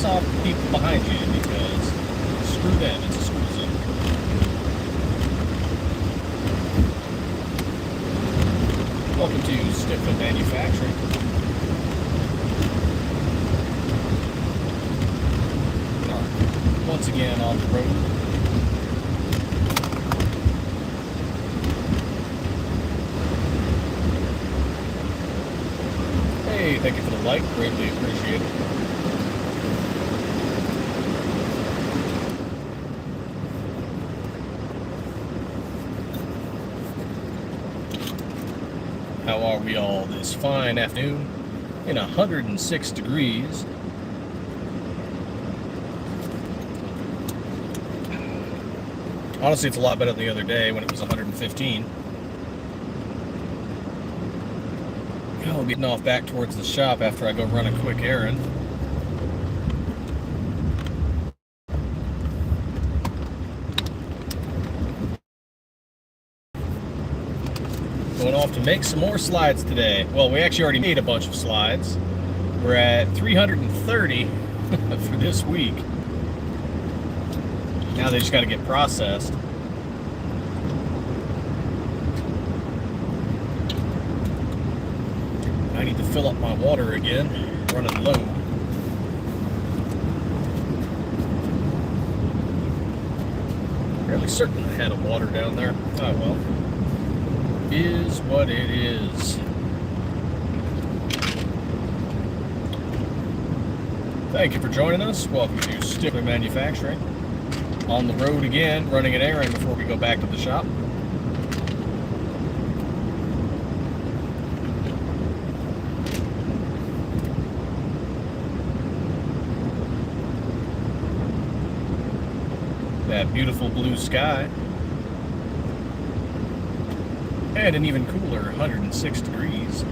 piss off the people behind you, because screw them, it's a school zone. Welcome to Stiffler Manufacturing. Once again on the road. Hey, thank you for the like, greatly appreciated. How are we all this fine afternoon in 106 degrees? Honestly, it's a lot better than the other day when it was 115. I'll be getting off back towards the shop after I go run a quick errand. Going off to make some more slides today. Well, we actually already made a bunch of slides. We're at 330 for this week. Now they just got to get processed. I need to fill up my water again, running low. Fairly certain I had a water down there. Oh well. Is what it is. Thank you for joining us. Welcome to Stiffler Manufacturing. On the road again, running an errand before we go back to the shop. That beautiful blue sky. And an even cooler 106 degrees.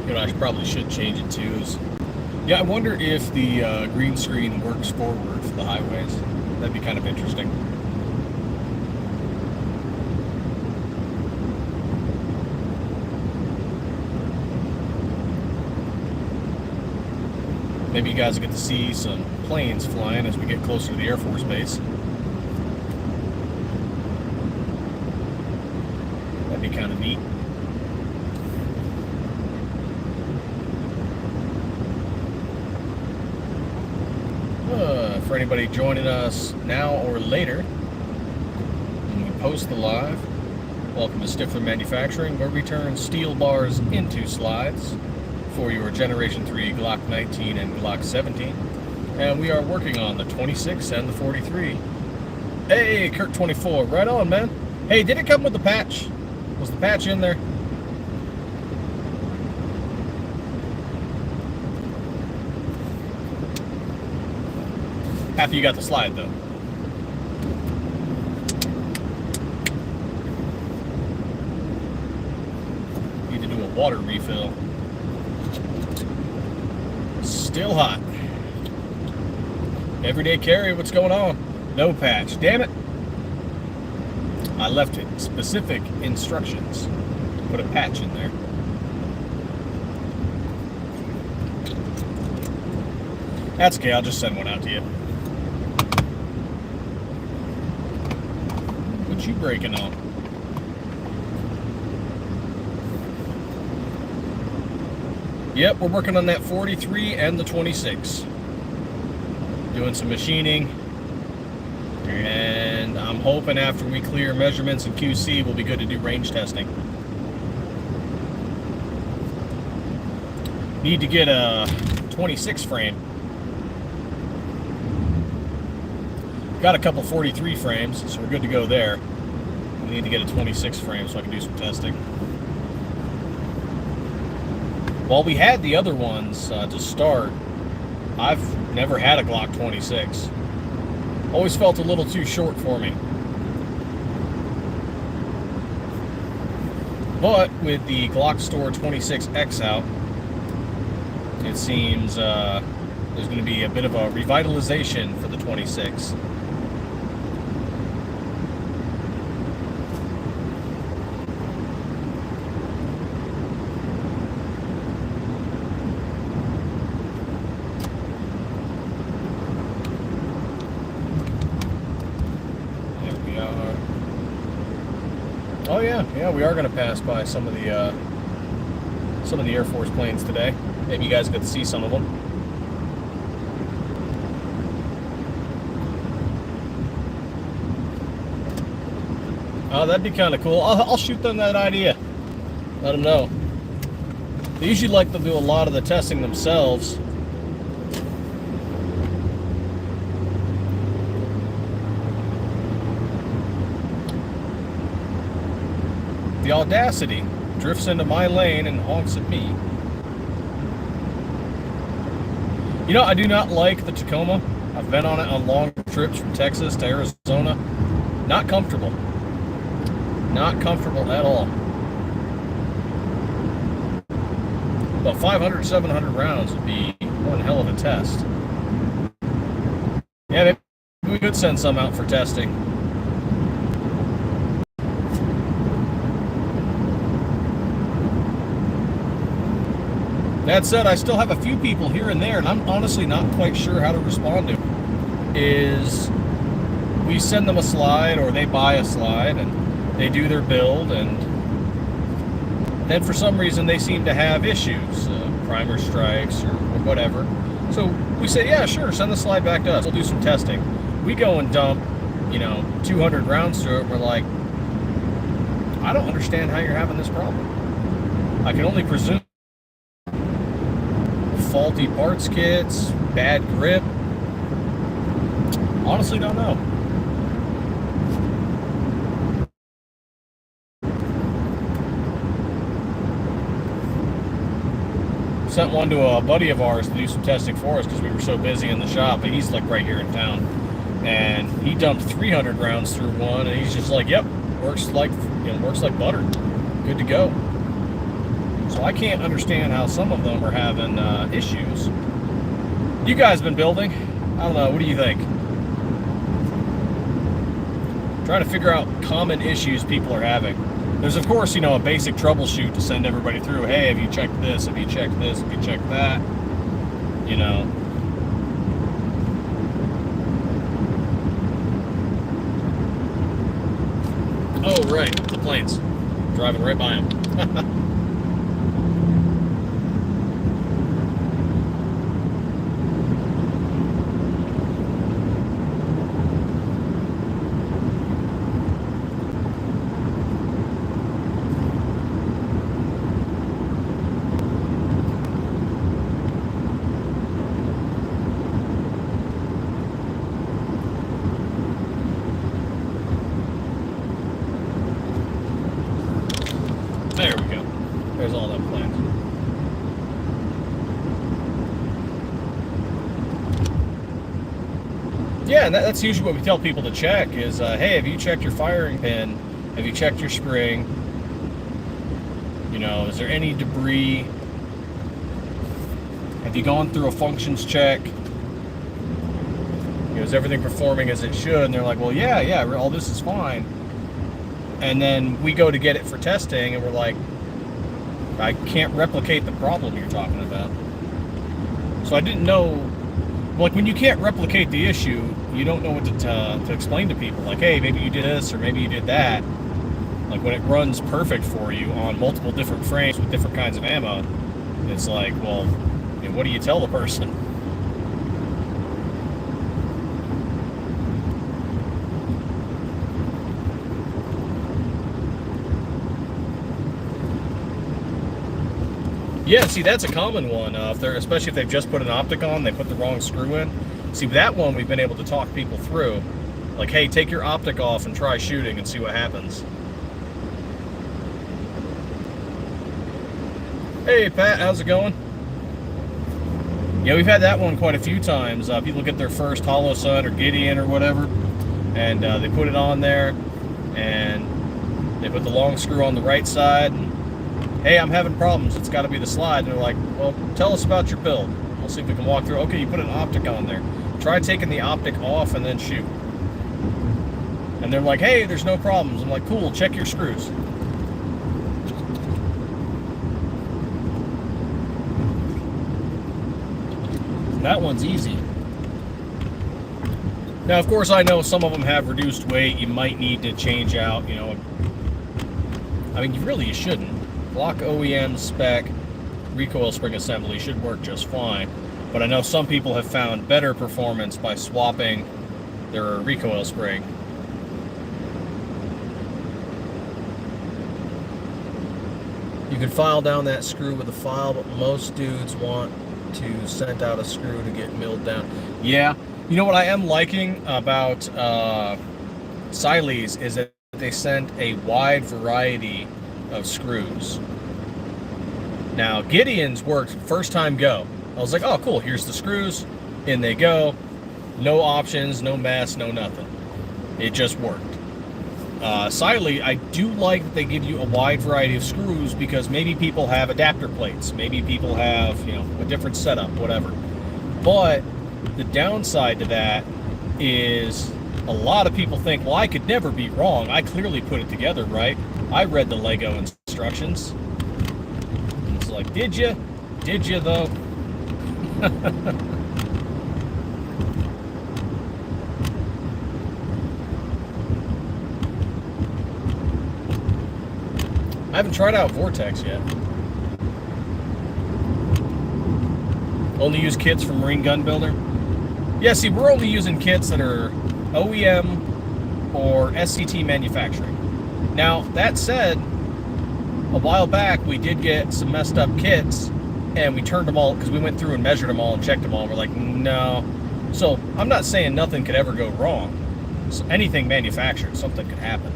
You know, I probably should change it too. Yeah, I wonder if the green screen works forward for the highways. That'd be kind of interesting. Maybe you guys get to see some planes flying as we get closer to the Air Force Base. That'd be kind of neat. For anybody joining us now or later, when we post the live, welcome to Stiffler Manufacturing, where we turn steel bars into slides for your Generation 3 Glock 19 and Glock 17. And we are working on the 26 and the 43. Hey, Kurt 24, right on, man. Hey, did it come with the patch? Was the patch in there? Happy you got the slide, though. Need to do a water refill. Still hot. Everyday carry, what's going on? No patch. Damn it. I left it specific instructions to put a patch in there. That's okay, I'll just send one out to you. What you breaking on? Yep, we're working on that 43 and the 26. Doing some machining. And I'm hoping after we clear measurements and QC, we'll be good to do range testing. Need to get a 26 frame. Got a couple 43 frames, so we're good to go there. We need to get a 26 frame so I can do some testing. While we had the other ones to start, I've never had a Glock 26. Always felt a little too short for me. But with the Glock Store 26X out, it seems there's going to be a bit of a revitalization for the 26. Oh yeah, we are going to pass by some of the Air Force planes today. Maybe you guys get to see some of them. Oh, that'd be kind of cool. I'll shoot them that idea. Let them know. They usually like to do a lot of the testing themselves. The audacity drifts into my lane and honks at me. You know, I do not like the Tacoma. I've been on it on long trips from Texas to Arizona. Not comfortable. Not comfortable at all. But 500, 700 rounds would be one hell of a test. Yeah, maybe we could send some out for testing. That said, I still have a few people here and there, and I'm honestly not quite sure how to respond to it. Is we send them a slide, or they buy a slide, and they do their build, and then for some reason they seem to have issues, primer strikes or whatever. So we say, yeah, sure, send the slide back to us. We'll do some testing. We go and dump, 200 rounds through it. We're like, I don't understand how you're having this problem. I can only presume faulty parts kits, bad grip. Honestly, don't know. Sent one to a buddy of ours to do some testing for us because we were so busy in the shop, but he's like right here in town. And he dumped 300 rounds through one, and he's just like, yep, works like butter. Good to go. So I can't understand how some of them are having issues. You guys been building? I don't know. What do you think? Trying to figure out common issues people are having. There's, of course, a basic troubleshoot to send everybody through. Hey, have you checked this? Have you checked this? Have you checked that? Oh, right. The planes. Driving right by them. There we go. There's all that plans. Yeah, and that's usually what we tell people to check is, hey, have you checked your firing pin? Have you checked your spring? Is there any debris? Have you gone through a functions check? Is everything performing as it should? And they're like, well, yeah, all this is fine. And then we go to get it for testing, and we're like, I can't replicate the problem you're talking about. So I didn't know, like, when you can't replicate the issue, you don't know what to explain to people. Like, hey, maybe you did this, or maybe you did that. Like, when it runs perfect for you on multiple different frames with different kinds of ammo, it's like, well, what do you tell the person? Yeah, see, that's a common one. Especially if they've just put an optic on, they put the wrong screw in. See, that one we've been able to talk people through. Like, hey, take your optic off and try shooting and see what happens. Hey, Pat, how's it going? Yeah, we've had that one quite a few times. People get their first Hollow Sun or Gideon or whatever, and they put it on there, and they put the long screw on the right side, and hey, I'm having problems, it's got to be the slide. And they're like, well, tell us about your build. We'll see if we can walk through. Okay, you put an optic on there. Try taking the optic off and then shoot. And they're like, hey, there's no problems. I'm like, cool, check your screws. That one's easy. Now, of course, I know some of them have reduced weight. You might need to change out, you know. I mean, you shouldn't. Glock OEM spec recoil spring assembly should work just fine. But I know some people have found better performance by swapping their recoil spring. You can file down that screw with a file, but most dudes want to send out a screw to get milled down. Yeah, you know what I am liking about Sileys is that they send a wide variety of screws. Now, Gideon's worked first time go. I was like, oh, cool, here's the screws, in they go. No options, no mess, no nothing. It just worked. Siley, I do like that they give you a wide variety of screws because maybe people have adapter plates. Maybe people have, you know, a different setup, whatever. But the downside to that is a lot of people think, well, I could never be wrong. I clearly put it together, right? I read the Lego instructions. And it's like, did you? Did you, though? I haven't tried out Vortex yet. Only use kits from Marine Gun Builder. Yeah, see, we're only using kits that are OEM or SCT manufacturing. Now, that said, a while back we did get some messed up kits and we turned them all, because we went through and measured them all and checked them all, and we're like, no. So I'm not saying nothing could ever go wrong. So anything manufactured, something could happen.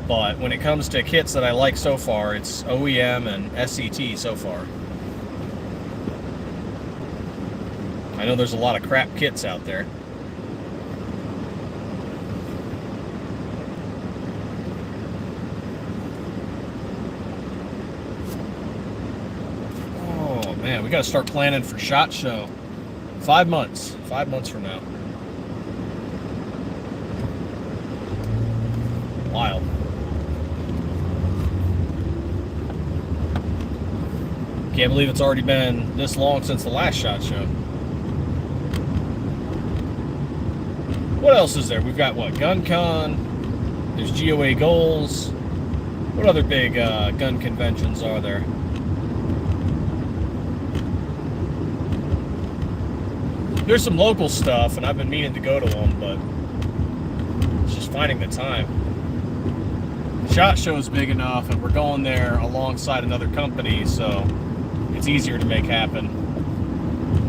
But when it comes to kits that I like so far, it's OEM and SCT so far. I know there's a lot of crap kits out there. Oh man, we gotta start planning for SHOT Show. 5 months. 5 months from now. Wild. Can't believe it's already been this long since the last SHOT Show. What else is there? We've got what? GunCon. There's GOA Goals. What other big gun conventions are there? There's some local stuff, and I've been meaning to go to them, but it's just finding the time. SHOT Show's big enough, and we're going there alongside another company, so it's easier to make happen.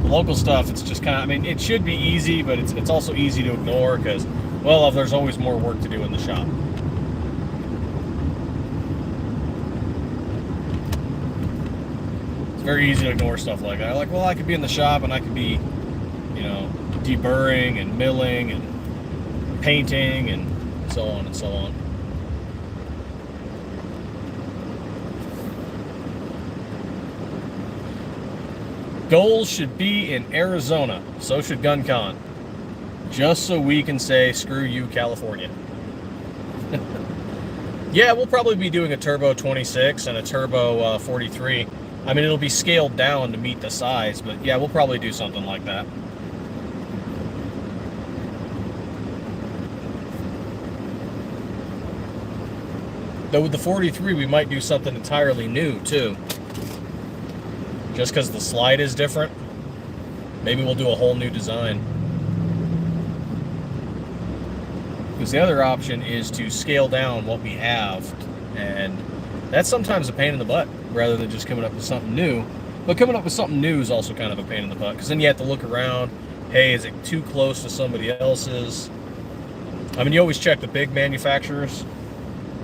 The local stuff, it's just kind of, I mean, it should be easy, but it's also easy to ignore because, well, there's always more work to do in the shop. It's very easy to ignore stuff like that. Like, well, I could be in the shop and I could be, you know, deburring and milling and painting and so on and so on. Goals should be in Arizona. So should GunCon. Just so we can say, screw you, California. Yeah, we'll probably be doing a Turbo 26 and a Turbo 43. I mean, it'll be scaled down to meet the size, but yeah, we'll probably do something like that. Though with the 43, we might do something entirely new, too. Just because the slide is different, maybe we'll do a whole new design. Because the other option is to scale down what we have, and that's sometimes a pain in the butt, rather than just coming up with something new. But coming up with something new is also kind of a pain in the butt, because then you have to look around. Hey, is it too close to somebody else's? I mean, you always check the big manufacturers.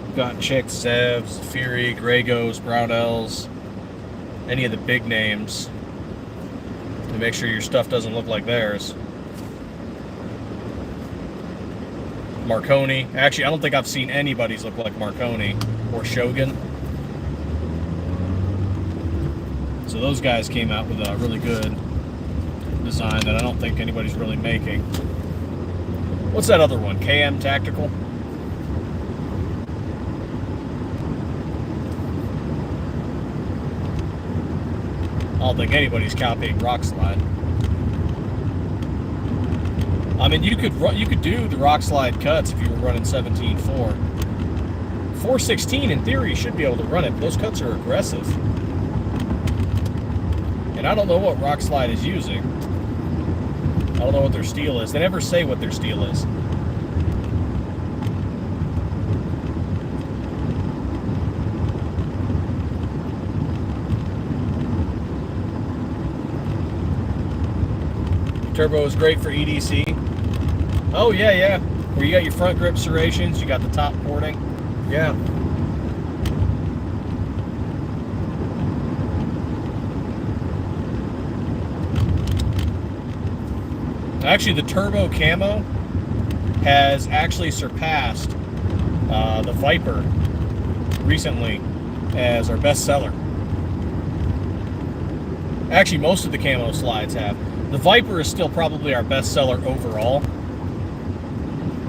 You've got checked Zevs, Fury, Gragos, Brownells, any of the big names, to make sure your stuff doesn't look like theirs. Marconi. Actually, I don't think I've seen anybody's look like Marconi or Shogun. So those guys came out with a really good design that I don't think anybody's really making. What's that other one? KM Tactical? I don't think anybody's copying Rock Slide. I mean, you could do the Rock Slide cuts if you were running 17.4. 416 in theory should be able to run it, but those cuts are aggressive. And I don't know what Rock Slide is using. I don't know what their steel is. They never say what their steel is. Turbo is great for EDC. Oh yeah, yeah. Where you got your front grip serrations, you got the top porting. Yeah. Actually, the turbo camo has actually surpassed the Viper recently as our best seller. Actually, most of the camo slides have. The Viper is still probably our best seller overall,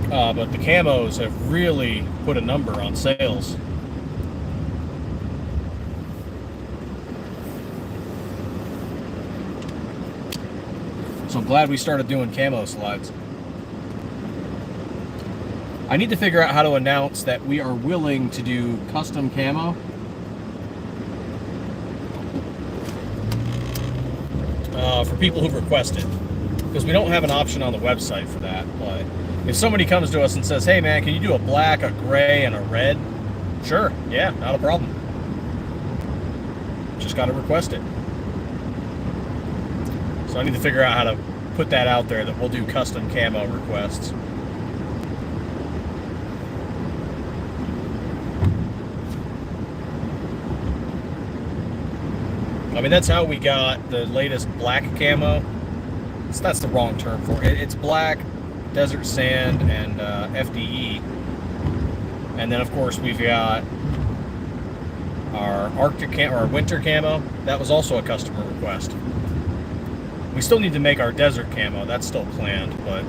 but the camos have really put a number on sales. So I'm glad we started doing camo slides. I need to figure out how to announce that we are willing to do custom camo. For people who've requested, because we don't have an option on the website for that. But if somebody comes to us and says, hey man, can you do a black, a gray, and a red? Sure, yeah, not a problem. Just got to request it. So I need to figure out how to put that out there, that we'll do custom camo requests. I mean, that's how we got the latest black camo. That's the wrong term for it. It's black, desert sand, and FDE. And then, of course, we've got our Arctic camo, or our winter camo. That was also a customer request. We still need to make our desert camo. That's still planned, but...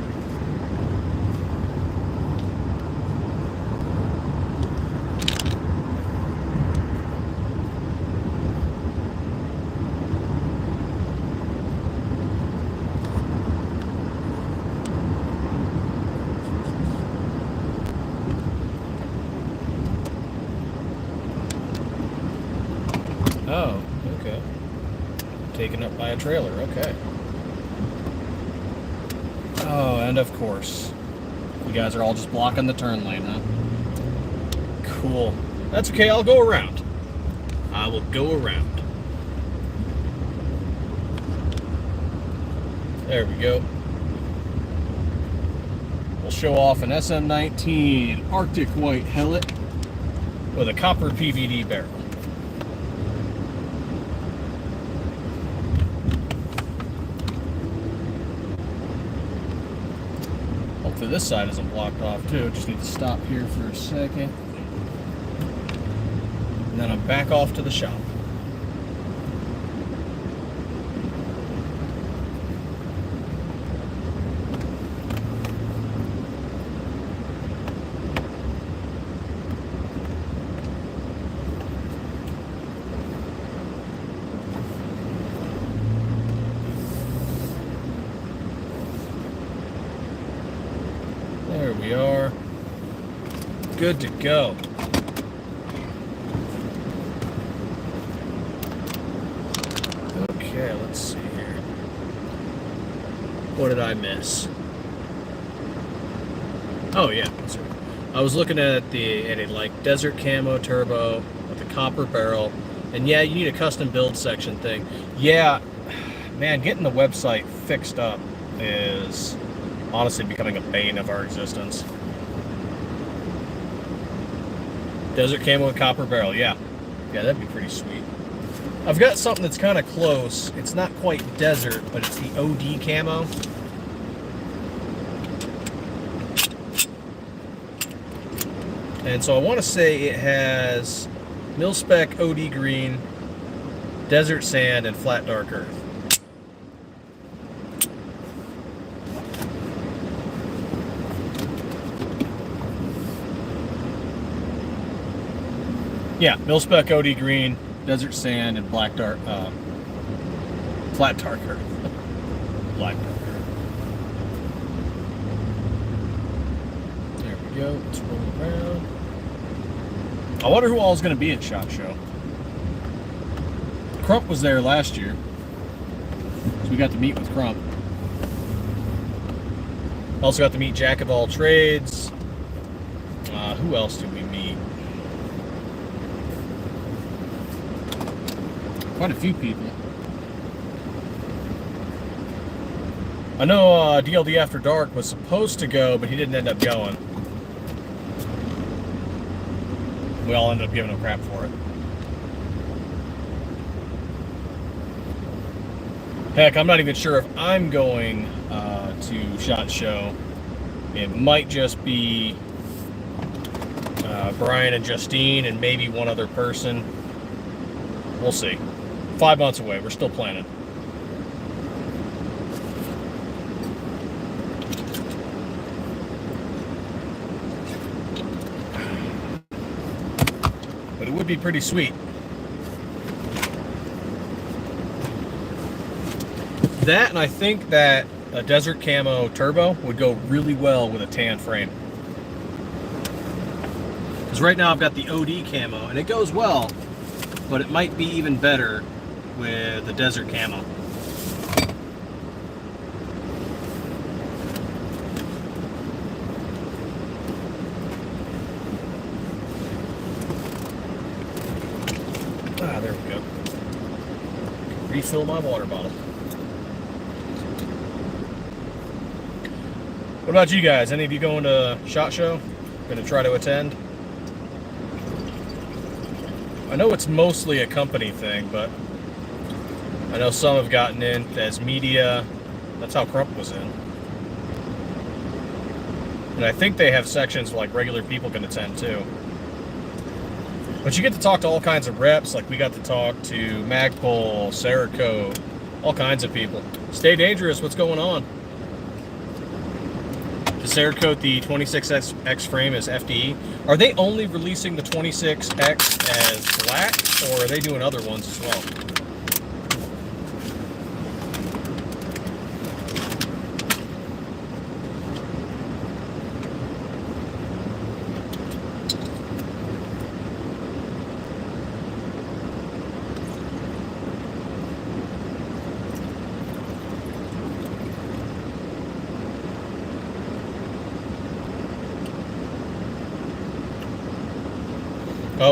Oh, okay. Taken up by a trailer, okay. Oh, and of course, you guys are all just blocking the turn lane, huh? Cool. That's okay, I'll go around. I will go around. There we go. We'll show off an SM19 Arctic White Hellet with a copper PVD barrel. Hopefully this side isn't blocked off too. Just need to stop here for a second. And then I'm back off to the shop. There we are. Good to go. Okay, let's see here. What did I miss? Oh yeah, that's right. I was looking at a like desert camo turbo with a copper barrel, and yeah, you need a custom build section thing. Yeah, man, getting the website fixed up is honestly becoming a bane of our existence. Desert camo with copper barrel, yeah. Yeah, that'd be pretty sweet. I've got something that's kind of close. It's not quite desert, but it's the OD camo. And so I want to say it has mil-spec OD green, desert sand, and flat dark earth. Yeah, mil-spec OD green, desert sand, and flat dark earth. Black dark earth. There we go. Let's roll around. I wonder who all is going to be at SHOT Show. Crump was there last year, so we got to meet with Crump. Also got to meet Jack of all trades. Who else did we meet? Quite a few people. I know DLD After Dark was supposed to go, but he didn't end up going. We all ended up giving him crap for it. Heck, I'm not even sure if I'm going to SHOT Show. It might just be Brian and Justine and maybe one other person. We'll see. 5 months away. We're still planning. But it would be pretty sweet. That, and I think that a desert camo turbo would go really well with a tan frame. Because right now I've got the OD camo, and it goes well, but it might be even better with the desert camo. Ah, there we go. Refill my water bottle. What about you guys? Any of you going to SHOT Show? Going to try to attend? I know it's mostly a company thing, but I know some have gotten in as media. That's how Crump was in. And I think they have sections where like regular people can attend too. But you get to talk to all kinds of reps. Like we got to talk to Magpul, Cerakote, all kinds of people. Stay dangerous. What's going on? Cerakote, the 26X frame is FDE. Are they only releasing the 26X as black, or are they doing other ones as well?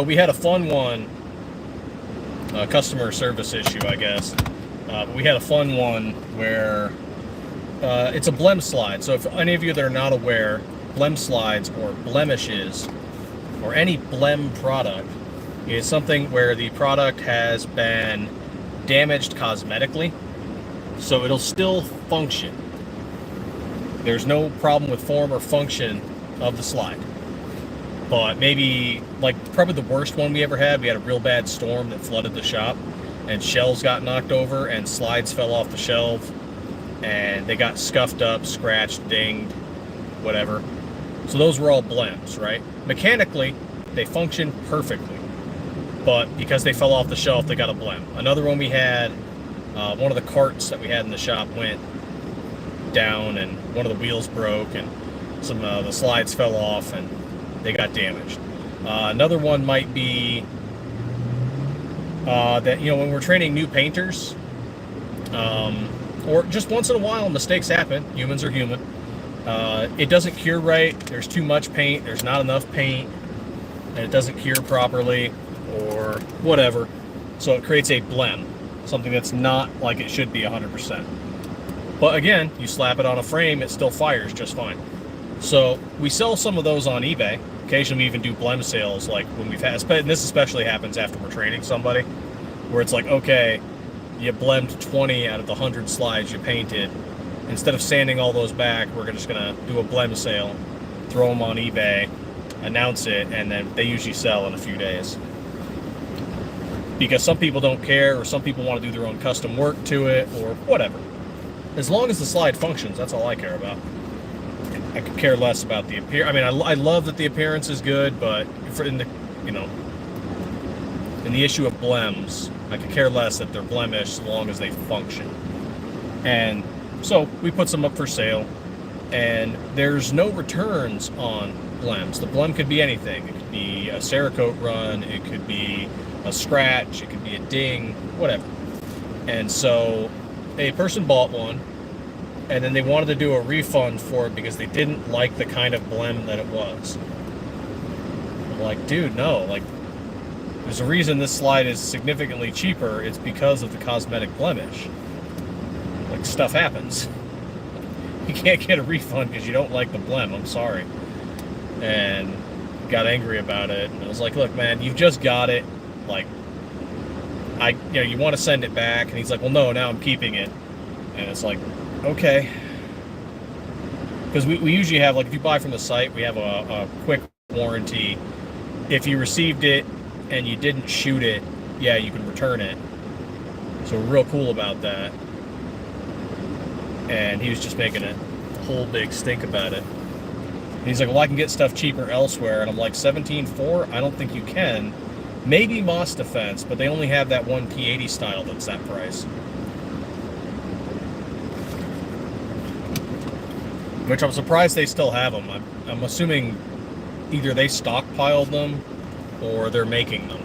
We had a fun one, customer service issue, I guess. We had a fun one where it's a blem slide. So if any of you that are not aware, blem slides or blemishes or any blem product is something where the product has been damaged cosmetically, so it'll still function. There's no problem with form or function of the slide. But maybe, like, probably the worst one we ever had, we had a real bad storm that flooded the shop, and shelves got knocked over, and slides fell off the shelf, and they got scuffed up, scratched, dinged, whatever. So those were all blems, right? Mechanically, they function perfectly, but because they fell off the shelf, they got a blem. Another one we had, one of the carts that we had in the shop went down, and one of the wheels broke, and some the slides fell off, and they got damaged. Another one might be that, you know, when we're training new painters, or just once in a while, mistakes happen. Humans are human. It doesn't cure right. There's too much paint. There's not enough paint, and it doesn't cure properly, or whatever. So it creates a blem, something that's not like it should be 100%. But again, you slap it on a frame, it still fires just fine. So we sell some of those on eBay. Occasionally we even do blem sales, like when we've had, and this especially happens after we're training somebody, where it's like, okay, you blemed 20 out of the 100 slides you painted. Instead of sanding all those back, we're just gonna do a blem sale, throw them on eBay, announce it, and then they usually sell in a few days. because some people don't care, or some people want to do their own custom work to it, or whatever. As long as the slide functions, that's all I care about. I could care less about the appearance. I mean, I love that the appearance is good, but in the, you know, in the issue of blems, I could care less that they're blemished as long as they function. And so we put some up for sale, and there's no returns on blems. The blem could be anything. It could be a Cerakote run, it could be a scratch, it could be a ding, whatever. And so a person bought one, and then they wanted to do a refund for it because they didn't like the kind of blem that it was. I'm like, dude, no, like, there's a reason this slide is significantly cheaper. It's because of the cosmetic blemish. Like, stuff happens. You can't get a refund because you don't like the blem. I'm sorry. And got angry about it. And I was like, look, man, you've just got it. Like, you want to send it back. And he's like, well, no, now I'm keeping it. And it's like, okay. Because we usually have, like, if you buy from the site, we have a quick warranty. If you received it and you didn't shoot it, yeah, you can return it. So we're real cool about that. And he was just making a whole big stink about it. And he's like, well, I can get stuff cheaper elsewhere. And I'm like, 17.4? I don't think you can. Maybe Moss Defense, but they only have that one P80 style that's that price. Which I'm surprised they still have them. I'm assuming either they stockpiled them or they're making them.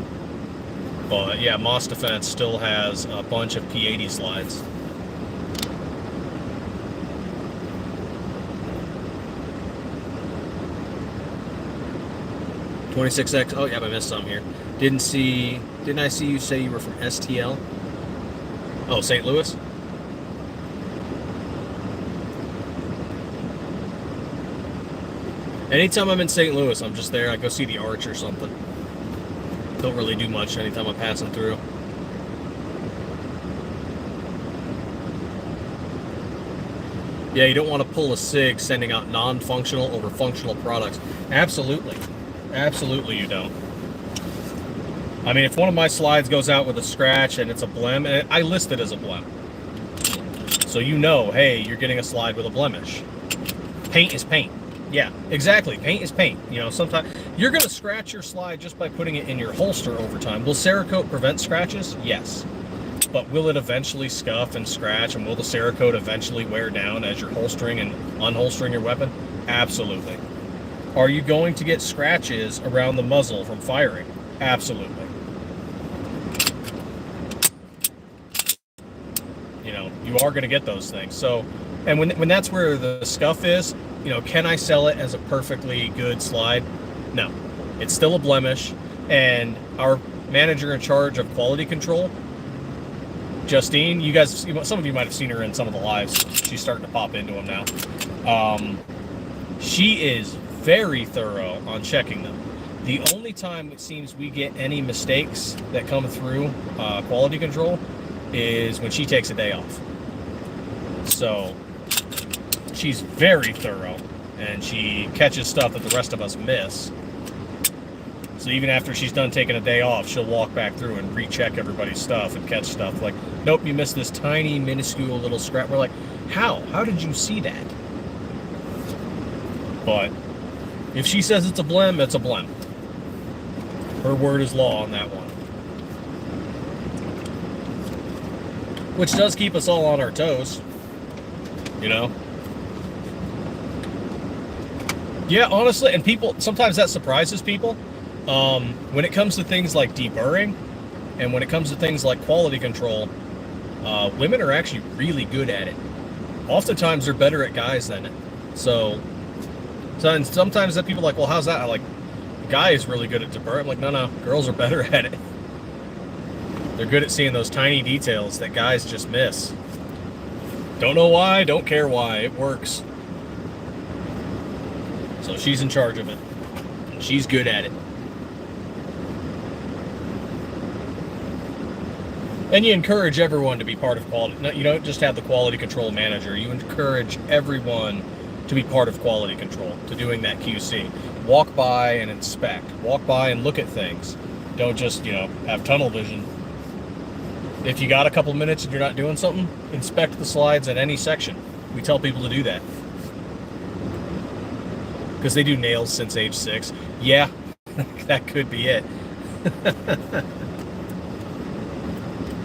But yeah, Moss Defense still has a bunch of P80 slides. $26X. Oh yeah, I missed some here. Didn't I see you say you were from STL? Oh, St. Louis? Anytime I'm in St. Louis, I'm just there. I go see the Arch or something. Don't really do much anytime I'm passing through. Yeah, you don't want to pull a SIG sending out non-functional over functional products. Absolutely. Absolutely you don't. I mean, if one of my slides goes out with a scratch and it's a blem, and I list it as a blem. So you know, hey, you're getting a slide with a blemish. Paint is paint. Yeah, exactly. Paint is paint. You know, sometimes you're going to scratch your slide just by putting it in your holster over time. Will Cerakote prevent scratches? Yes. But will it eventually scuff and scratch, and will the Cerakote eventually wear down as you're holstering and unholstering your weapon? Absolutely. Are you going to get scratches around the muzzle from firing? Absolutely. You know, you are going to get those things. So, and when that's where the scuff is, you know, can I sell it as a perfectly good slide? No. It's still a blemish, and our manager in charge of quality control, Justine, you guys, some of you might have seen her in some of the lives. She's starting to pop into them now. She is very thorough on checking them. The only time it seems we get any mistakes that come through quality control is when she takes a day off. So she's very thorough, and she catches stuff that the rest of us miss. So even after she's done taking a day off, she'll walk back through and recheck everybody's stuff and catch stuff like, nope, you missed this tiny, minuscule little scrap. We're like, how? How did you see that? But if she says it's a blem, it's a blem. Her word is law on that one. Which does keep us all on our toes. You know? Yeah, honestly, and people, sometimes that surprises people. When it comes to things like deburring, and when it comes to things like quality control, women are actually really good at it. Oftentimes they're better at guys than it. So sometimes that people are like, well, how's that? I'm like, the guy is really good at deburring. I'm like, no, girls are better at it. They're good at seeing those tiny details that guys just miss. Don't know why, don't care why, it works. So she's in charge of it. And she's good at it. And you encourage everyone to be part of quality. You don't just have the quality control manager. You encourage everyone to be part of quality control, to doing that QC. Walk by and inspect. Walk by and look at things. Don't just, have tunnel vision. If you got a couple minutes and you're not doing something, inspect the slides at any section. We tell people to do that. Because they do nails since age 6. Yeah, that could be it.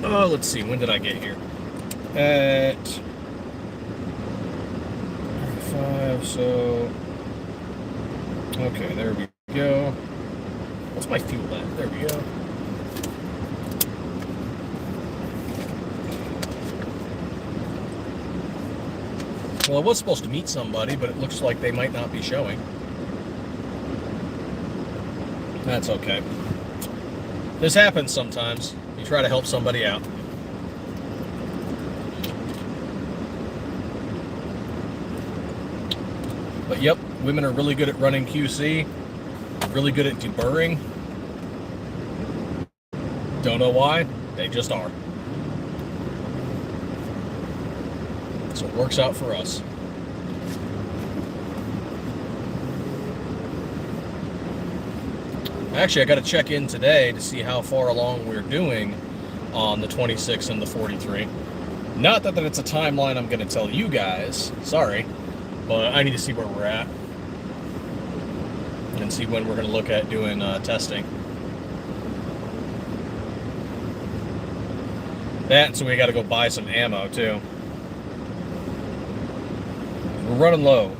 Oh, let's see. When did I get here? At 5, so... Okay, there we go. What's my fuel at? There we go. Well, I was supposed to meet somebody, but it looks like they might not be showing. That's okay. This happens sometimes. You try to help somebody out. But yep, women are really good at running QC, really good at deburring. Don't know why, they just are. So it works out for us. Actually, I got to check in today to see how far along we're doing on the 26 and the 43. Not that it's a timeline I'm going to tell you guys, sorry, but I need to see where we're at and see when we're going to look at doing testing. That, so we got to go buy some ammo too. We're running low.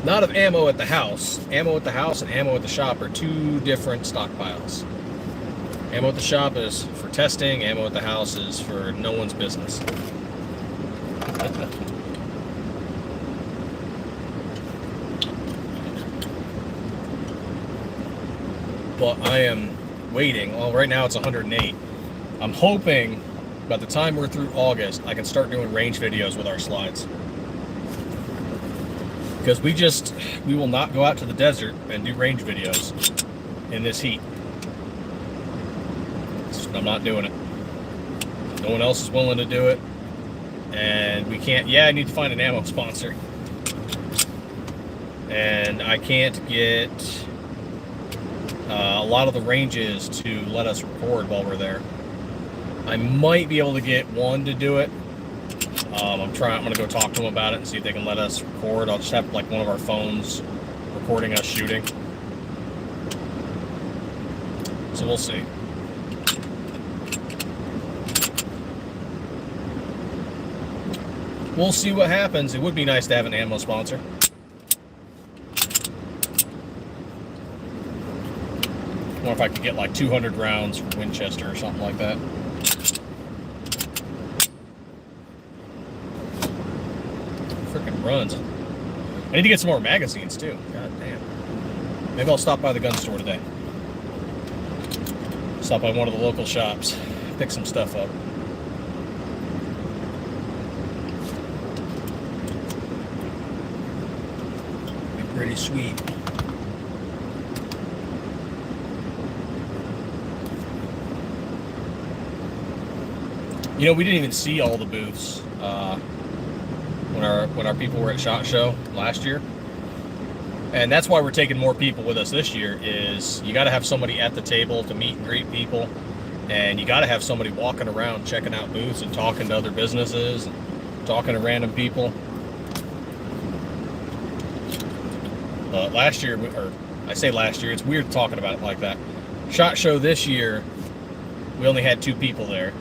Not of ammo at the house. Ammo at the house and ammo at the shop are two different stockpiles. Ammo at the shop is for testing, ammo at the house is for no one's business. But I am waiting. Well, right now it's 108. I'm hoping by the time we're through August, I can start doing range videos with our slides. Because we will not go out to the desert and do range videos in this heat. I'm not doing it. No one else is willing to do it. And we can't, yeah, I need to find an ammo sponsor. And I can't get a lot of the ranges to let us record while we're there. I might be able to get one to do it. I'm going to go talk to them about it and see if they can let us record. I'll just have like one of our phones recording us shooting. So we'll see. We'll see what happens. It would be nice to have an ammo sponsor. I wonder if I could get like 200 rounds from Winchester or something like that. Freaking runs. I need to get some more magazines too. God damn. Maybe I'll stop by the gun store today. Stop by one of the local shops. Pick some stuff up. Be pretty sweet. You know, we didn't even see all the booths when our people were at SHOT Show last year, and that's why we're taking more people with us this year. Is you got to have somebody at the table to meet and greet people, and you got to have somebody walking around checking out booths and talking to other businesses and talking to random people. Last year, or I say last year, it's weird talking about it like that. SHOT Show this year, we only had 2 people there.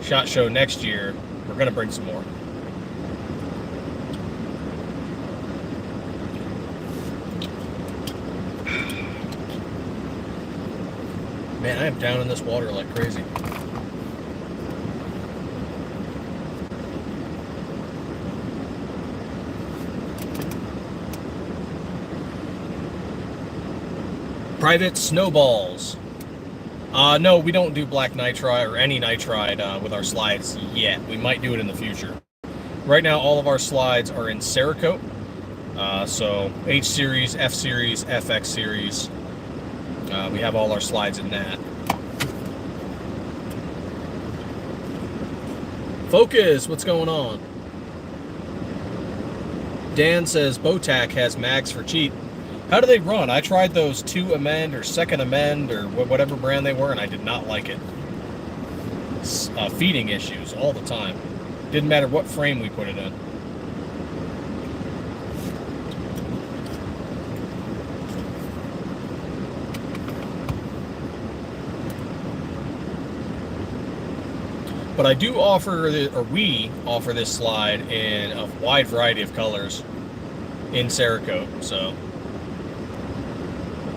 SHOT Show next year, we're going to bring some more. Man, I am down in this water like crazy. Private snowballs. No, we don't do black nitride or any nitride with our slides yet. We might do it in the future. Right now, all of our slides are in Cerakote. So H series, F series, FX series. We have all our slides in that. Focus, what's going on? Dan says Botac has mags for cheap. How do they run? I tried those 2 Amend or 2nd Amend or whatever brand they were, and I did not like it. feeding issues all the time. Didn't matter what frame we put it in. But I do offer, or we offer this slide in a wide variety of colors in Cerakote. So you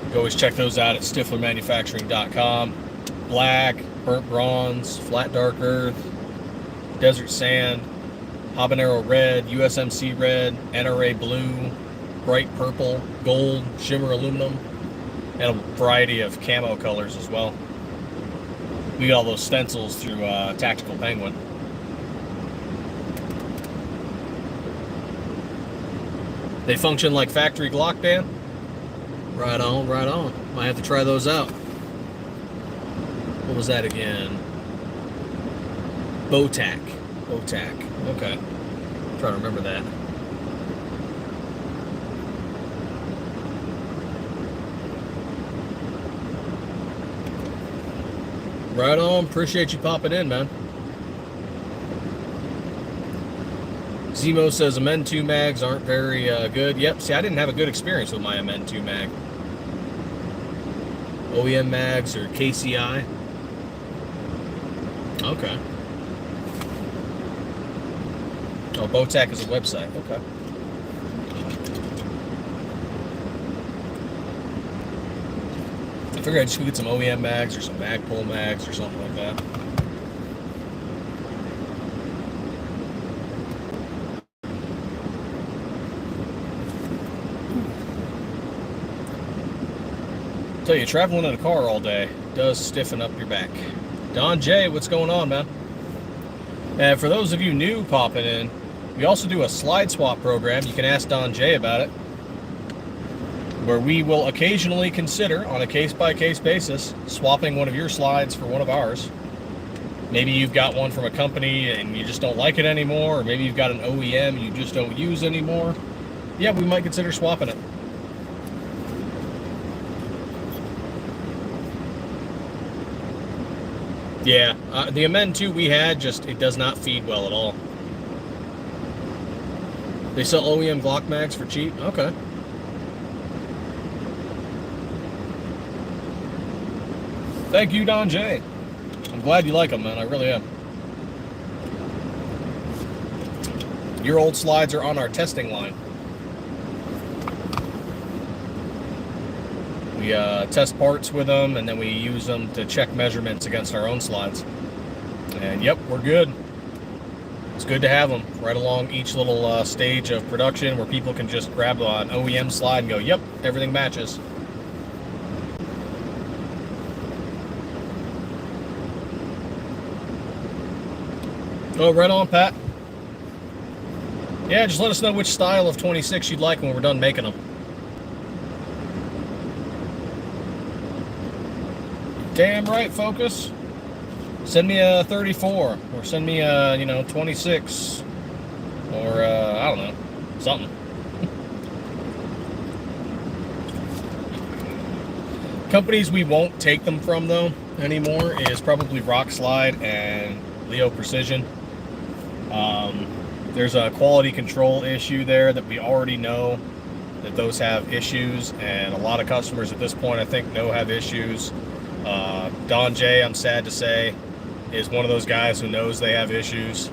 can always check those out at stifflermanufacturing.com. Black, burnt bronze, flat dark earth, desert sand, habanero red, USMC red, NRA blue, bright purple, gold, shimmer aluminum, and a variety of camo colors as well. We got all those stencils through Tactical Penguin. They function like factory Glock, Dan? Right on, right on. Might have to try those out. What was that again? Botac. Botac. Okay. I'm trying to remember that. Right on. Appreciate you popping in, man. Zemo says MN2 mags aren't very good. Yep. See, I didn't have a good experience with my MN2 mag. OEM mags or KCI. Okay. Oh, Botac is a website. Okay. I figured I'd just go get some OEM mags or some Magpul mags or something like that. Tell you, traveling in a car all day does stiffen up your back. Don J, what's going on, man? And for those of you new popping in, we also do a slide swap program. You can ask Don J about it, where we will occasionally consider, on a case-by-case basis, swapping one of your slides for one of ours. Maybe you've got one from a company and you just don't like it anymore, or maybe you've got an OEM you just don't use anymore. Yeah, we might consider swapping it. Yeah, the MN2 we had, it does not feed well at all. They sell OEM Glock mags for cheap? Okay. Thank you, Don J. I'm glad you like them, man. I really am. Your old slides are on our testing line. We test parts with them, and then we use them to check measurements against our own slides. And yep, we're good. It's good to have them right along each little stage of production where people can just grab an OEM slide and go, yep, everything matches. Oh, right on, Pat. Yeah, just let us know which style of 26 you'd like when we're done making them. Damn right, Focus. Send me a 34, or send me a, 26, or, I don't know, something. Companies we won't take them from, though, anymore is probably Rock Slide and Leo Precision. There's a quality control issue there that we already know that those have issues, and a lot of customers at this point, I think, have issues. Don J, I'm sad to say, is one of those guys who knows they have issues.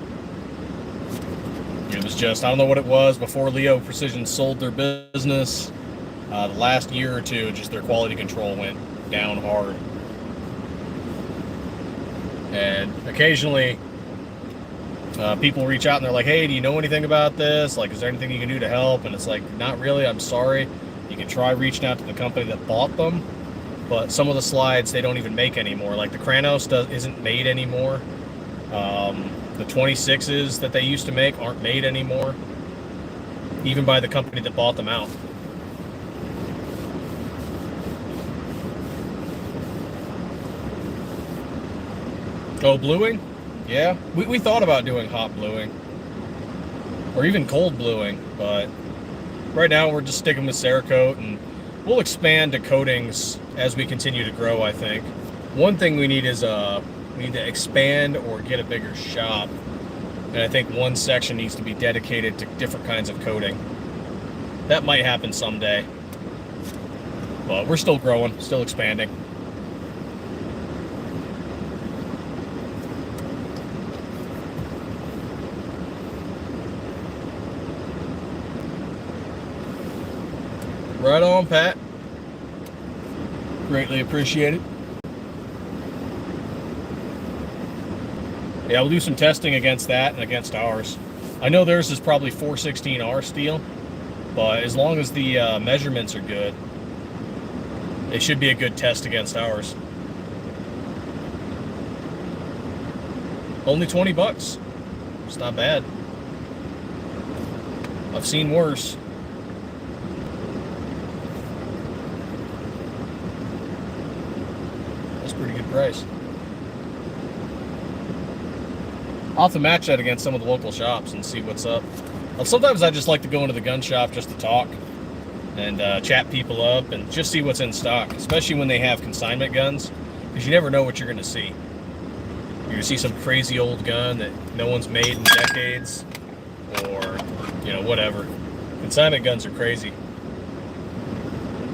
It was just, I don't know what it was, before Leo Precision sold their business, the last year or two, just their quality control went down hard. And occasionally, people reach out and they're like, hey, do you know anything about this? Like, is there anything you can do to help? And it's like, not really, I'm sorry. You can try reaching out to the company that bought them, but some of the slides they don't even make anymore. Like the Kranos isn't made anymore. The 26s that they used to make aren't made anymore, even by the company that bought them out. Oh, bluing? Yeah, we thought about doing hot bluing, or even cold bluing, but right now we're just sticking with Cerakote, and we'll expand to coatings as we continue to grow, I think. One thing we need is We need to expand or get a bigger shop. And I think one section needs to be dedicated to different kinds of coating. That might happen someday. But we're still growing, still expanding. Right on, Pat. Greatly appreciated. Yeah, we'll do some testing against that and against ours. I know theirs is probably 416R steel, but as long as the measurements are good, it should be a good test against ours. Only 20 bucks. It's not bad. I've seen worse. That's a pretty good price. I'll have to match that against some of the local shops and see what's up. Sometimes I just like to go into the gun shop just to talk and chat people up and just see what's in stock, especially when they have consignment guns, because you never know what you're going to see. You're going to see some crazy old gun that no one's made in decades, or, you know, whatever. Consignment guns are crazy.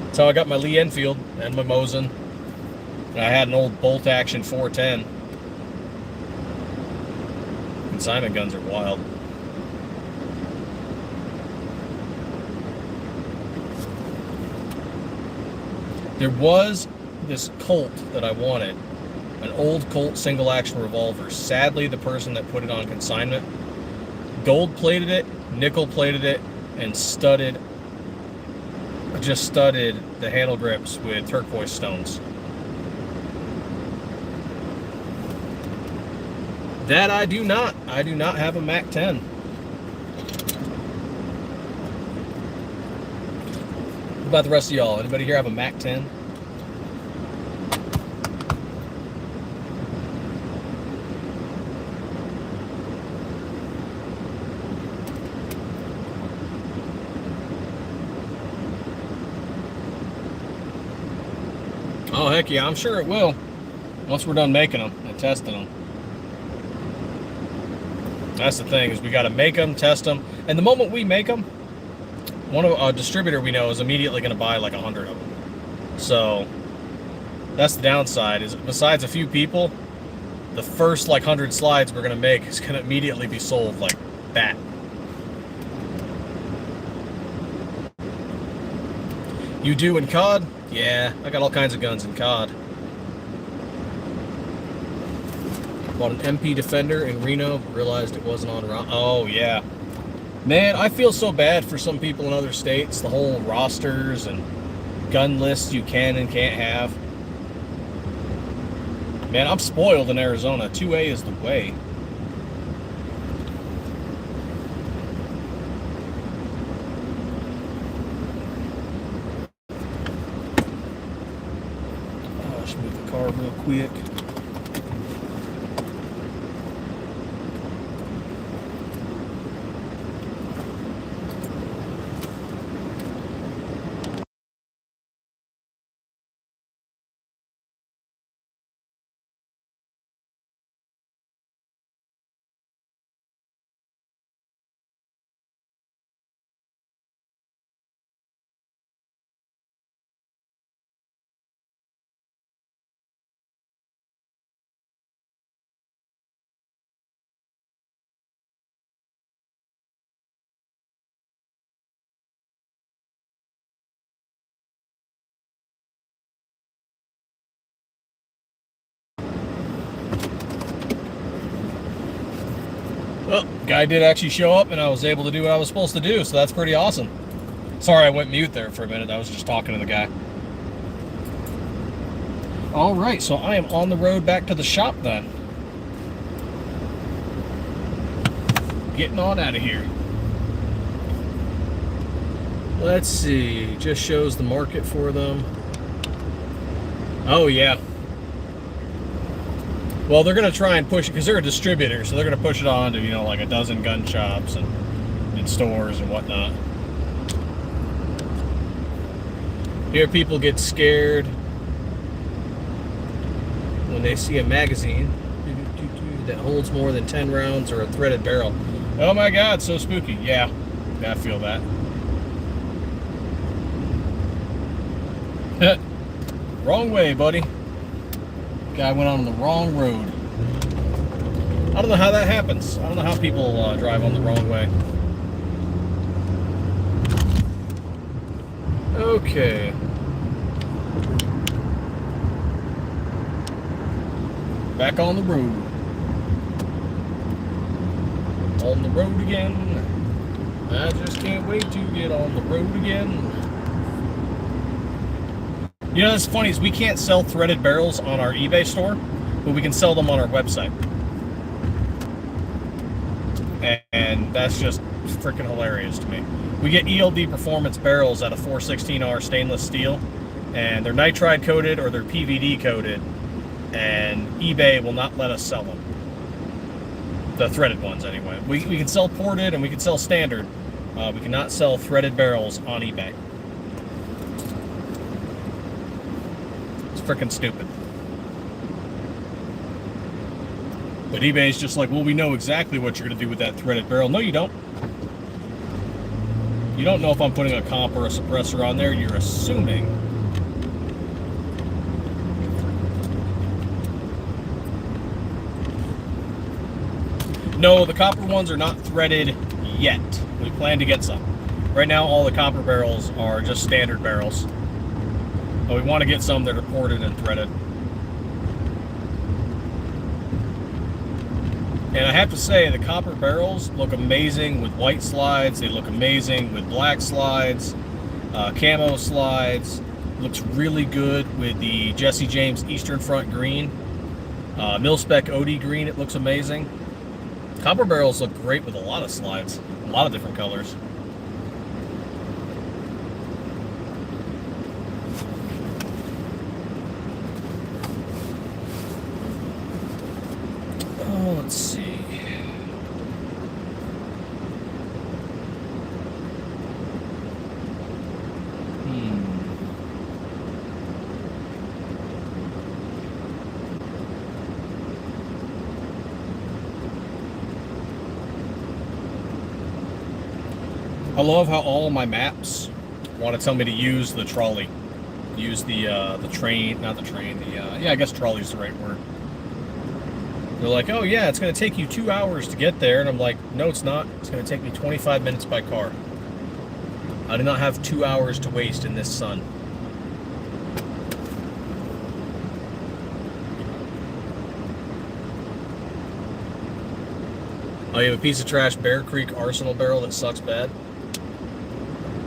That's how I got my Lee Enfield and my Mosin. And I had an old bolt action 410. Consignment guns are wild. There was this Colt that I wanted, an old Colt single action revolver. Sadly, the person that put it on consignment gold plated it, nickel plated it, and just studded the handle grips with turquoise stones. That I do not. I do not have a Mac 10. What about the rest of y'all? Anybody here have a Mac 10? Oh, heck yeah, I'm sure it will. Once we're done making them and testing them. That's the thing, is we got to make them, test them, and the moment we make them, a distributor we know is immediately going to buy like 100 of them. So that's the downside, is besides a few people, the first like 100 slides we're going to make is going to immediately be sold like that. You do in COD? Yeah, I got all kinds of guns in COD. Bought an MP Defender in Reno, but realized it wasn't on. Oh yeah, man, I feel so bad for some people in other states. The whole rosters and gun lists you can and can't have. Man, I'm spoiled in Arizona. 2A is the way. Oh, let's move the car real quick. Well, guy did actually show up, and I was able to do what I was supposed to do, so that's pretty awesome. Sorry I went mute there for a minute. I was just talking to the guy. All right, so I am on the road back to the shop then. Getting on out of here. Let's see, just shows the market for them. Oh yeah. Well, they're going to try and push it, because they're a distributor, so they're going to push it on to, you know, like a dozen gun shops and stores and whatnot. Here people get scared when they see a magazine. that holds more than 10 rounds or a threaded barrel. Oh my God, so spooky. Yeah, I feel that. Wrong way, buddy. Guy went on the wrong road. I don't know how that happens. I don't know how people drive on the wrong way. Okay. Back on the road. On the road again. I just can't wait to get on the road again. You know, what's funny is we can't sell threaded barrels on our eBay store, but we can sell them on our website. And that's just freaking hilarious to me. We get ELD performance barrels out of 416R stainless steel, and they're nitride coated or they're PVD coated, and eBay will not let us sell them. The threaded ones, anyway. We can sell ported and we can sell standard. We cannot sell threaded barrels on eBay. It's freaking stupid. But eBay's just like, well, we know exactly what you're going to do with that threaded barrel. No, you don't. You don't know if I'm putting a comp or a suppressor on there. You're assuming. No, the copper ones are not threaded yet. We plan to get some. Right now, all the copper barrels are just standard barrels. But we want to get some that are ported and threaded. And I have to say, the copper barrels look amazing with white slides. They look amazing with black slides, camo slides. Looks really good with the Jesse James Eastern Front green. Mil-Spec OD green, it looks amazing. Copper barrels look great with a lot of slides, a lot of different colors. Oh, let's see. I love how all my maps want to tell me to use the trolley. Use the train, not the train, yeah, I guess trolley's the right word. They're like, oh yeah, it's going to take you 2 hours to get there. And I'm like, no, it's not. It's going to take me 25 minutes by car. I do not have 2 hours to waste in this sun. Oh, you have a piece of trash Bear Creek Arsenal barrel that sucks bad?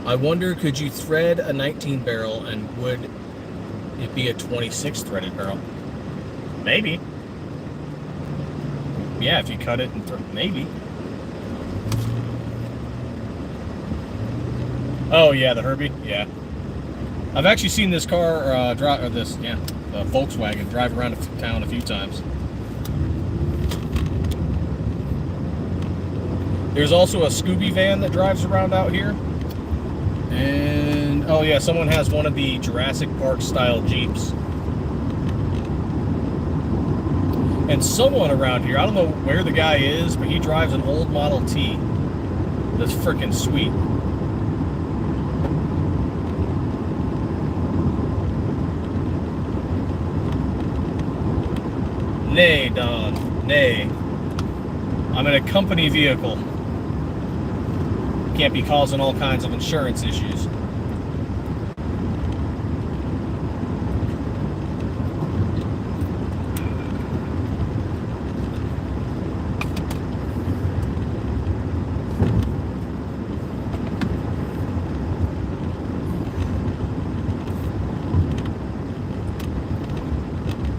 I wonder, could you thread a 19 barrel and would it be a 26 threaded barrel? Maybe. Yeah, if you cut it and maybe. Oh yeah, the Herbie. Yeah, I've actually seen this car drive, or this, yeah, the Volkswagen drive around town a few times. There's also a Scooby van that drives around out here, and oh yeah, someone has one of the Jurassic Park style Jeeps. And someone around here, I don't know where the guy is, but he drives an old Model T. That's freaking sweet. Nay, Don, nay. I'm in a company vehicle. Can't be causing all kinds of insurance issues.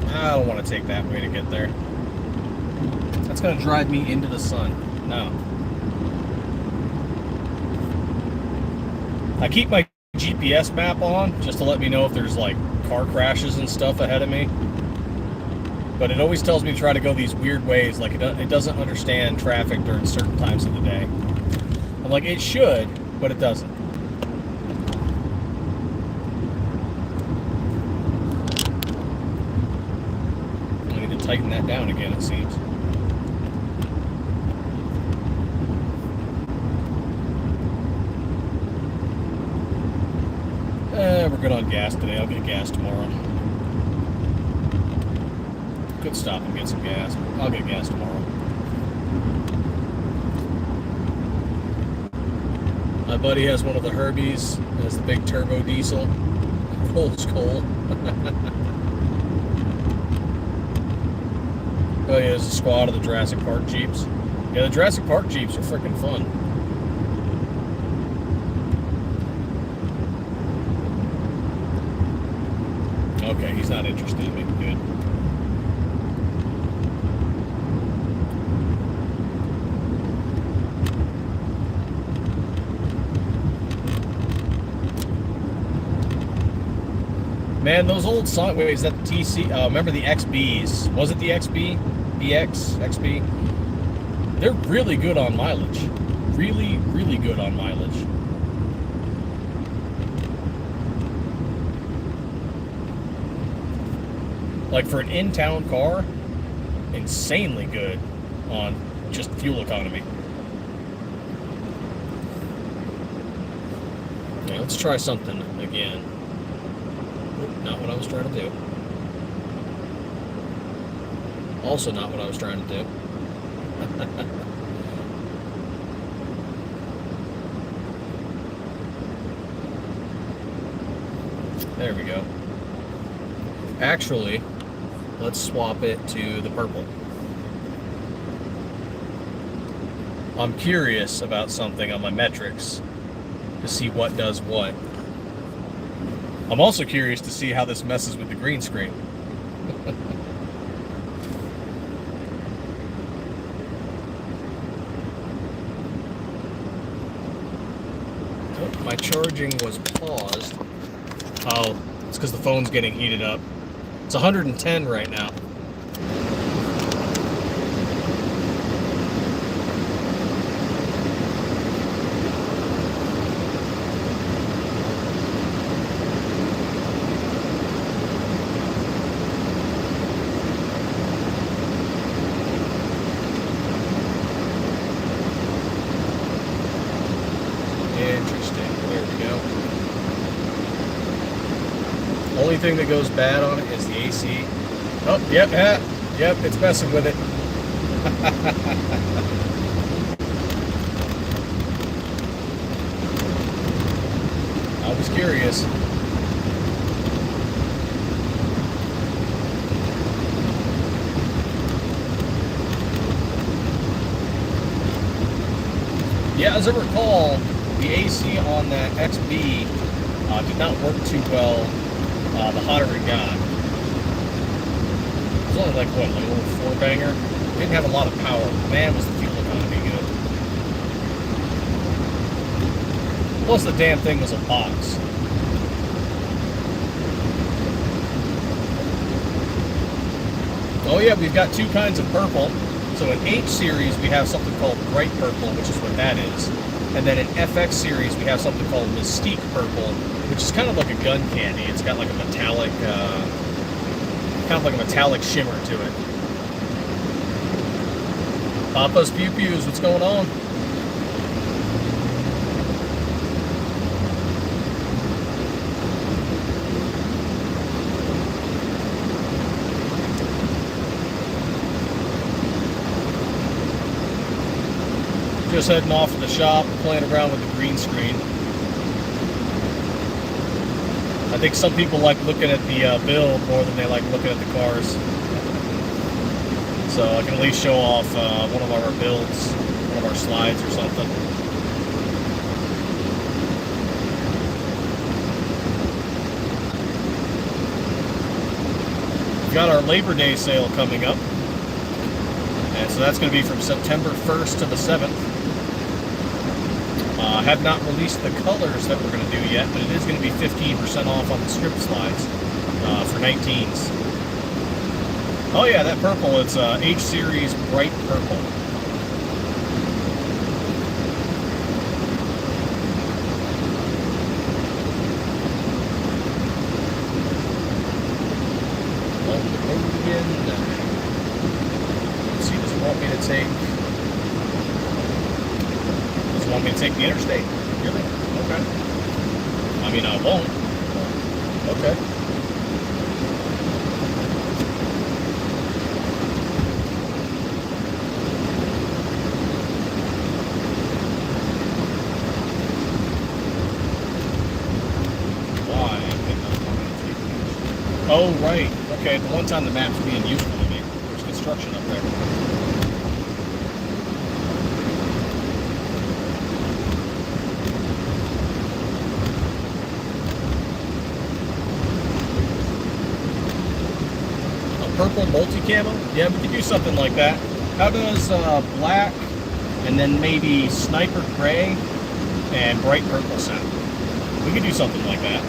I don't want to take that way to get there. That's going to drive me into the sun. No. I keep my GPS map on just to let me know if there's like car crashes and stuff ahead of me. But it always tells me to try to go these weird ways, like it doesn't understand traffic during certain times of the day. I'm like, it should, but it doesn't. I need to tighten that down again, it seems. Yeah, we're good on gas today. I'll get gas tomorrow. Could stop and get some gas. I'll get gas tomorrow. My buddy has one of the Herbies. Has the big turbo diesel. Rolls coal. Oh yeah, there's a squad of the Jurassic Park Jeeps. Yeah, the Jurassic Park Jeeps are freaking fun. Okay, he's not interested in me. Good. Man, those old Sonic, wait, is that the TC? Remember the XBs? Was it the XB? BX? XB? They're really good on mileage. Really, really good on mileage. Like for an in-town car, insanely good on just fuel economy. Okay, let's try something again. Not what I was trying to do. Also not what I was trying to do. There we go. Actually, let's swap it to the purple. I'm curious about something on my metrics to see what does what. I'm also curious to see how this messes with the green screen. Oh, my charging was paused. Oh, it's because the phone's getting heated up. It's 110 right now. Only thing that goes bad on it is the AC. Oh, yep, yep, it's messing with it. I was curious. Yeah, as I recall, the AC on that XB did not work too well. The hotter it got. It was only like, what, like a little four-banger? Didn't have a lot of power. Man, was the fuel economy good. Plus, the damn thing was a box. Oh yeah, we've got two kinds of purple. So in H series, we have something called bright purple, which is what that is. And then in FX series, we have something called Mystique purple, which is kind of like a gun candy. It's got like a metallic, kind of like a metallic shimmer to it. Papa's Pew Pews, what's going on? Just heading off to the shop, playing around with the green screen. I think some people like looking at the build more than they like looking at the cars. So I can at least show off one of our builds, one of our slides or something. We've got our Labor Day sale coming up. And so that's going to be from September 1st to the 7th. I have not released the colors that we're going to do yet, but it is going to be 15% off on the strip slides for 19s. Oh yeah, that purple, it's H Series Bright Purple. On the road again. Let's see, does it want me to take... Want me to take the interstate? Really? Okay. I mean, I won't. Okay. Why? Oh, right. Okay, the one time the map's being useful to me. There's construction up there. Purple multi-camo? Yeah, we could do something like that. How does black and then maybe sniper gray and bright purple sound? We could do something like that.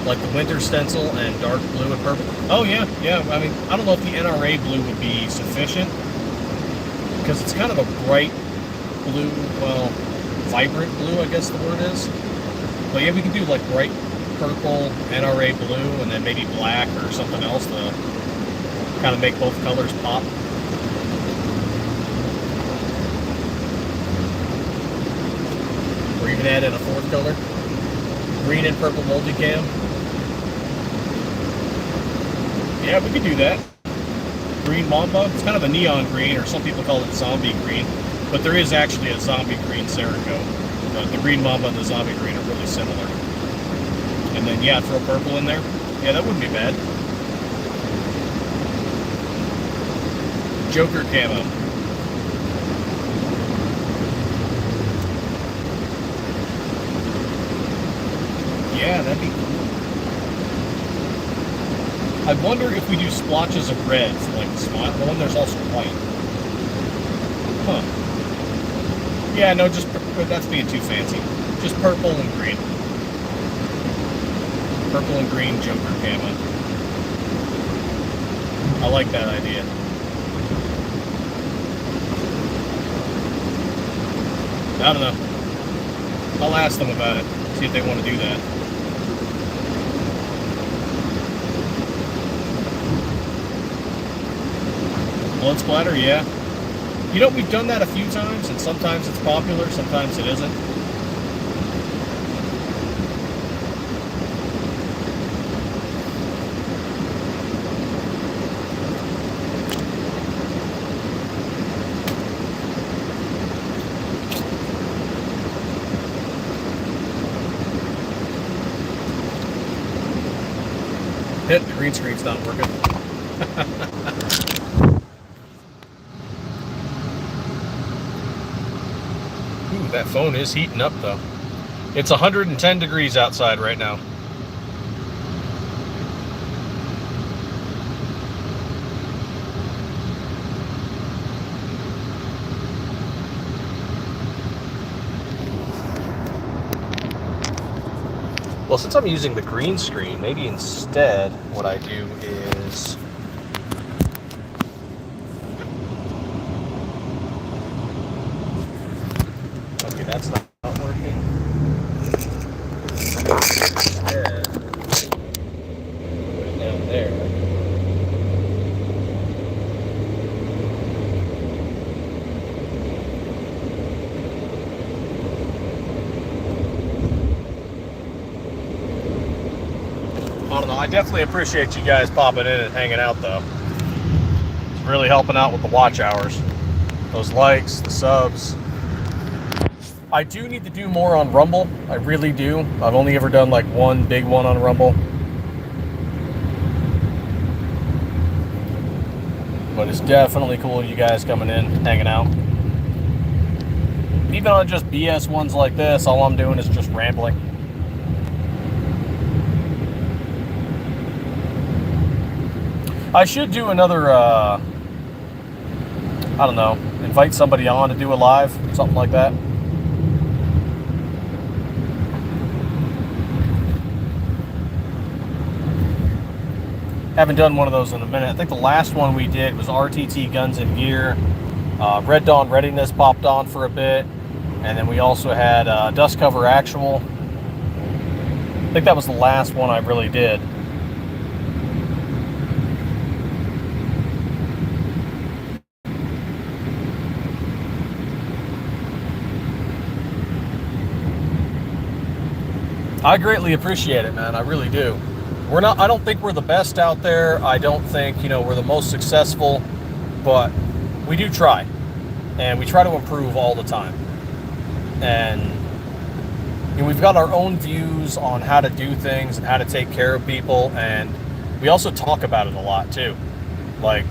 Like the winter stencil and dark blue and purple. Oh yeah, yeah. I mean, I don't know if the NRA blue would be sufficient because it's kind of a bright blue, well, vibrant blue, I guess the word is. But yeah, we can do like bright purple, NRA blue, and then maybe black or something else to kind of make both colors pop. Or even add in a fourth color. Green and purple multicam. Yeah, we could do that. Green Mamba. It's kind of a neon green, or some people call it zombie green. But there is actually a zombie green Cerakote. The green Mamba and the zombie green are really similar. And then, yeah, throw purple in there. Yeah, that wouldn't be bad. Joker camo. Yeah, that'd be cool. I wonder if we do splotches of red for like the smile. Well, then there's also white. Huh. Yeah, no, just that's being too fancy. Just purple and green. Purple and green Joker camo. I like that idea. I don't know. I'll ask them about it. See if they want to do that. Blood splatter, yeah. You know, we've done that a few times, and sometimes it's popular, sometimes it isn't. Hit, the green screen's not working. Ooh, that phone is heating up though. It's 110 degrees outside right now. Well, since I'm using the green screen, maybe instead what I do is okay, that's not working. Instead, put it down there. I don't know, I definitely appreciate you guys popping in and hanging out though. It's really helping out with the watch hours. Those likes, the subs. I do need to do more on Rumble. I really do. I've only ever done like one big one on Rumble. But it's definitely cool you guys coming in, hanging out. Even on just BS ones like this, all I'm doing is just rambling. I should do another, I don't know, invite somebody on to do a live, something like that. Haven't done one of those in a minute. I think the last one we did was RTT Guns and Gear. Red Dawn Readiness popped on for a bit. And then we also had Dust Cover Actual. I think that was the last one I really did. I greatly appreciate it, man. I really do. I don't think we're the best out there. I don't think, we're the most successful, but we do try. And we try to improve all the time. And we've got our own views on how to do things and how to take care of people. And we also talk about it a lot too. Like,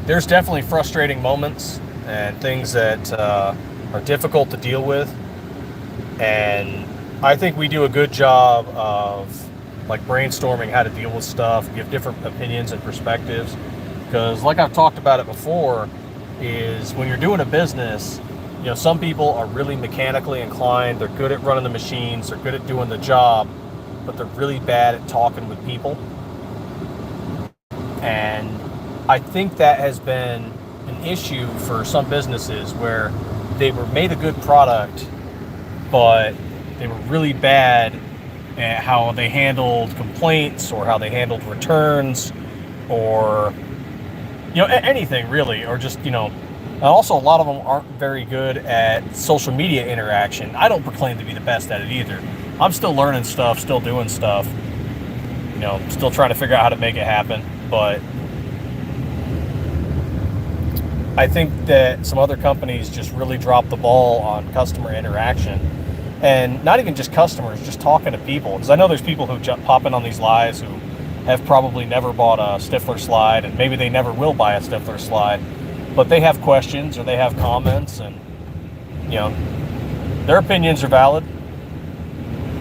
there's definitely frustrating moments and things that are difficult to deal with. And I think we do a good job of like brainstorming how to deal with stuff, give different opinions and perspectives. Because like I've talked about it before, is when you're doing a business, some people are really mechanically inclined. They're good at running the machines. They're good at doing the job, but they're really bad at talking with people. And I think that has been an issue for some businesses where they were made a good product, but they were really bad at how they handled complaints or how they handled returns or, anything really, or just, and also a lot of them aren't very good at social media interaction. I don't proclaim to be the best at it either. I'm still learning stuff, still doing stuff, still trying to figure out how to make it happen. But I think that some other companies just really dropped the ball on customer interaction. And not even just customers, just talking to people. Because I know there's people who pop in on these lives who have probably never bought a Stiffler slide, and maybe they never will buy a Stiffler slide, but they have questions or they have comments, and their opinions are valid.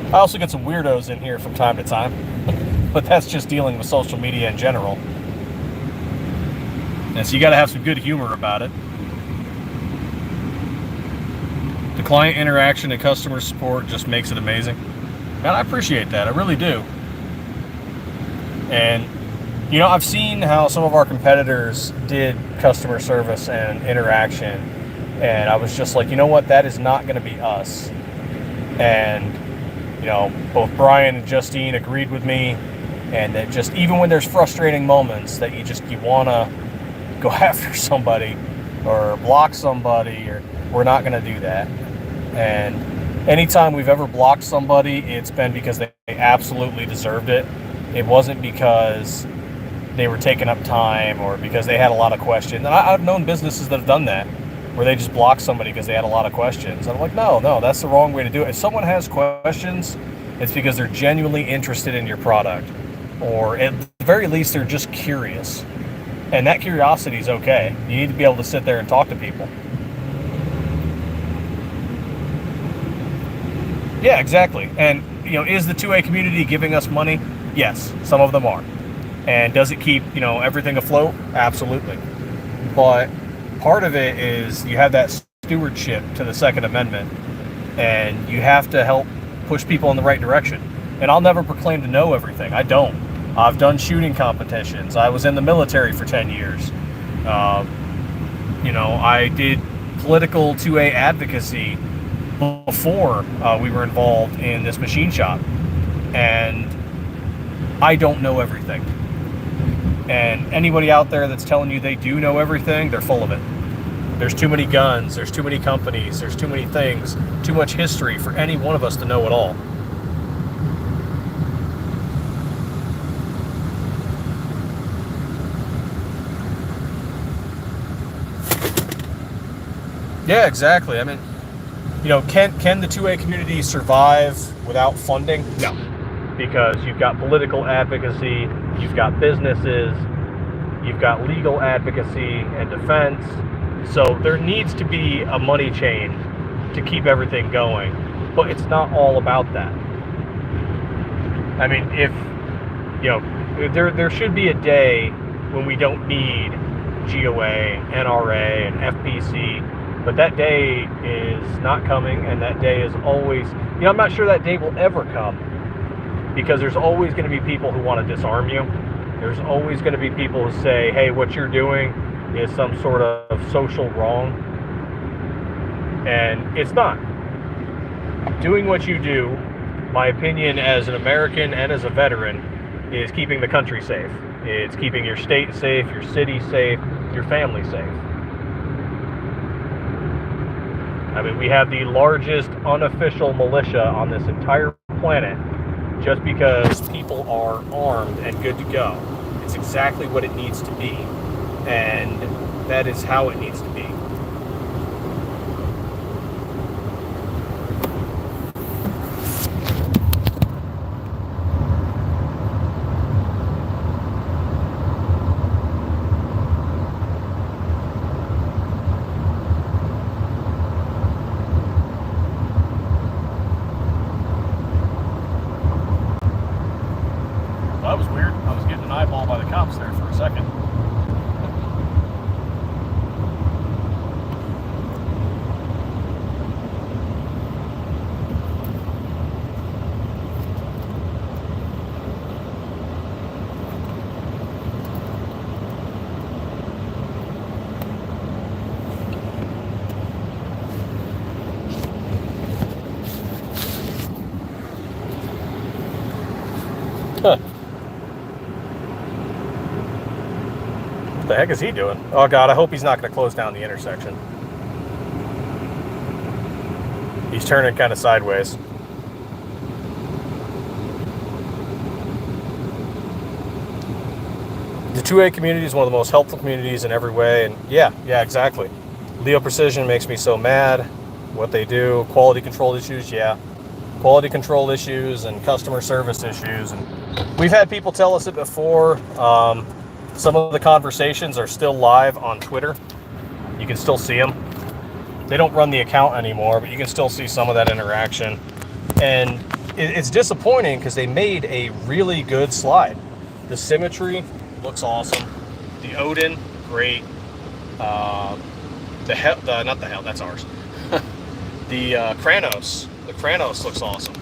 I also get some weirdos in here from time to time, but that's just dealing with social media in general. And so you got to have some good humor about it. The client interaction and customer support just makes it amazing. And I appreciate that. I really do. And, I've seen how some of our competitors did customer service and interaction. And I was just like, you know what? That is not going to be us. And, both Brian and Justine agreed with me. And that just, even when there's frustrating moments that you want to go after somebody or block somebody, or we're not going to do that. And anytime we've ever blocked somebody, it's been because they absolutely deserved it. It wasn't because they were taking up time or because they had a lot of questions. And I've known businesses that have done that, where they just block somebody because they had a lot of questions. And I'm like, no, that's the wrong way to do it. If someone has questions, it's because they're genuinely interested in your product, or at the very least, they're just curious. And that curiosity is okay. You need to be able to sit there and talk to people. Yeah, exactly. And, is the 2A community giving us money? Yes, some of them are. And does it keep, everything afloat? Absolutely. But part of it is you have that stewardship to the Second Amendment, and you have to help push people in the right direction. And I'll never proclaim to know everything. I don't. I've done shooting competitions. I was in the military for 10 years. I did political 2A advocacy before we were involved in this machine shop. And I don't know everything. And anybody out there that's telling you they do know everything, they're full of it. There's too many guns, there's too many companies, there's too many things, too much history for any one of us to know it all. Yeah, exactly. I mean, can the 2A community survive without funding? No. Because you've got political advocacy, you've got businesses, you've got legal advocacy and defense. So there needs to be a money chain to keep everything going. But it's not all about that. I mean, there should be a day when we don't need GOA, NRA, and FPC. But that day is not coming, and that day is always, I'm not sure that day will ever come, because there's always going to be people who want to disarm you. There's always going to be people who say, hey, what you're doing is some sort of social wrong. And it's not. Doing what you do, my opinion as an American and as a veteran, is keeping the country safe. It's keeping your state safe, your city safe, your family safe. I mean, we have the largest unofficial militia on this entire planet just because people are armed and good to go. It's exactly what it needs to be, and that is how it needs to be. That was weird. I was getting an eyeball by the cops there for a second. Huh. What the heck is he doing? Oh God, I hope he's not going to close down the intersection. He's turning kind of sideways. The 2A community is one of the most helpful communities in every way, and yeah, exactly. Leo Precision makes me so mad. What they do, quality control issues, yeah. Quality control issues and customer service issues, and we've had people tell us it before. Some of the conversations are still live on Twitter. You can still see them. They don't run the account anymore, but you can still see some of that interaction. And it's disappointing because they made a really good slide. The symmetry looks awesome. The Odin, great. Not the Hell, that's ours. The Kranos. The Kranos looks awesome.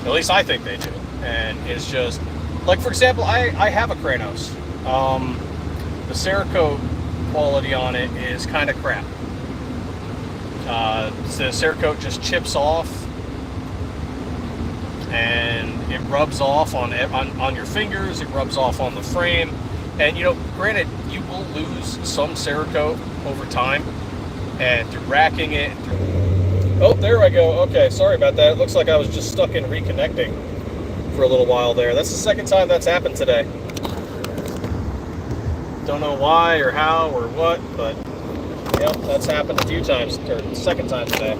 At least I think they do. And it's just, like for example, I have a Kranos. The Cerakote quality on it is kind of crap. The Cerakote just chips off, and it rubs off on your fingers. It rubs off on the frame, and you know, granted, you will lose some Cerakote over time, and through racking it. Oh, there I go. Okay, sorry about that. It looks like I was just stuck in reconnecting for a little while there. That's the second time that's happened today. Don't know why or how or what, but yep, that's happened a few times, or the second time today.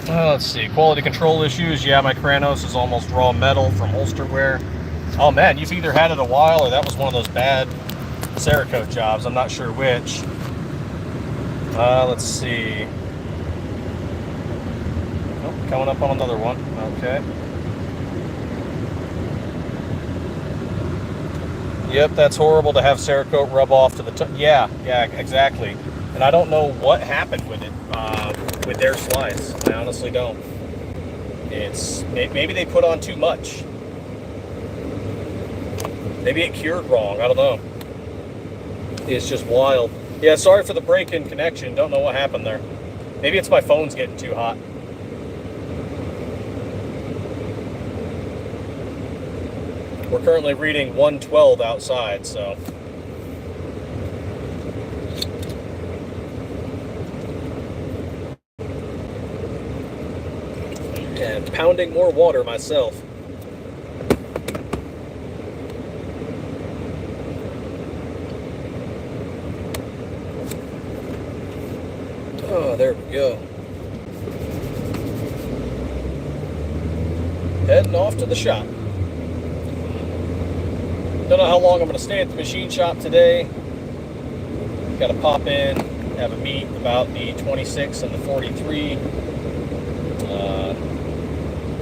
Let's see, quality control issues. Yeah, my Kranos is almost raw metal from holster wear. Oh man, you've either had it a while or that was one of those bad Cerakote jobs. I'm not sure which. Let's see. Oh, coming up on another one. Okay. Yep, that's horrible to have Cerakote rub off to the yeah, exactly. And I don't know what happened with it, with their slides. I honestly don't. It's maybe they put on too much. Maybe it cured wrong. I don't know. It's just wild. Yeah, sorry for the break-in connection. Don't know what happened there. Maybe it's my phone's getting too hot. We're currently reading 112 outside, so. And pounding more water myself. Oh, there we go. Heading off to the shop. Don't know how long I'm going to stay at the machine shop today. Got to pop in, have a meet about the 26 and the 43.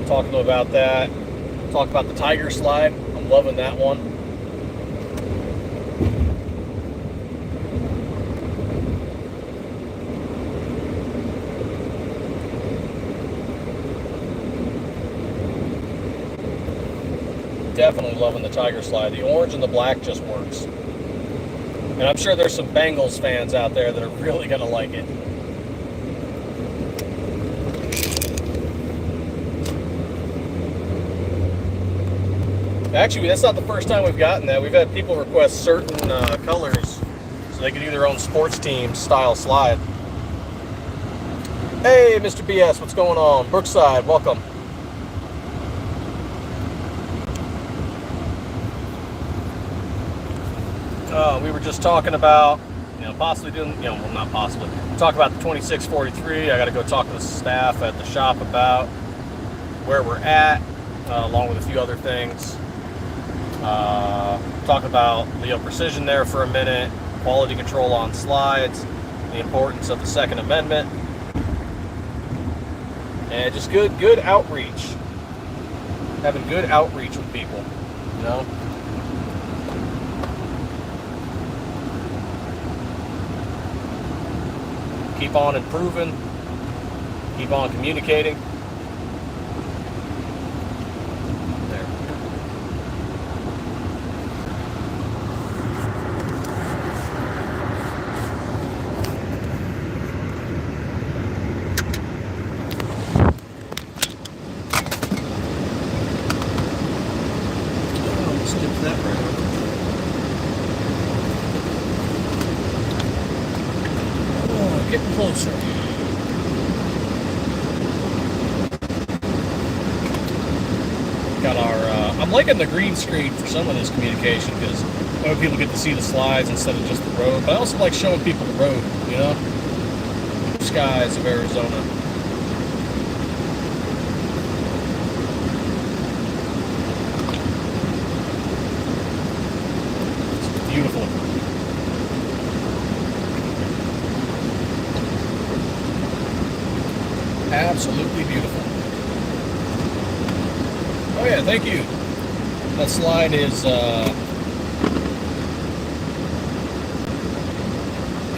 Talk to them about that. Talk about the Tiger slide. I'm loving that one. Definitely loving the Tiger slide. The orange and the black just works. And I'm sure there's some Bengals fans out there that are really going to like it. Actually, that's not the first time we've gotten that. We've had people request certain colors so they can do their own sports team style slide. Hey, Mr. BS, what's going on? Brookside, welcome. We were just talking about, possibly doing, well, not possibly. Talk about the 2643. I got to go talk to the staff at the shop about where we're at, along with a few other things. Talk about the precision there for a minute, quality control on slides, the importance of the Second Amendment, and just good outreach. Having good outreach with people, Keep on improving, keep on communicating. There. Oh, let's dip that right over. Getting closer. Got our, I'm liking the green screen for some of this communication because other people get to see the slides instead of just the road. But I also like showing people the road, skies of Arizona. It's beautiful. Absolutely beautiful. Oh yeah, thank you. That slide is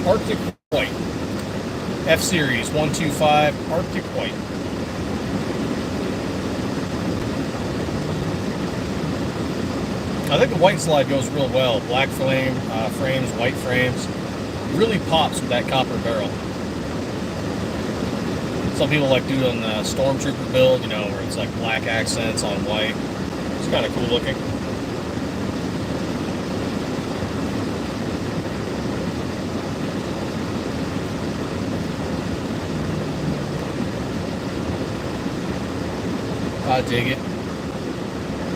Arctic White. F-Series 125 Arctic White. I think the white slide goes real well. Black frames, white frames. Really pops with that copper barrel. Some people like doing the Stormtrooper build, where it's like black accents on white. It's kind of cool looking. I dig it.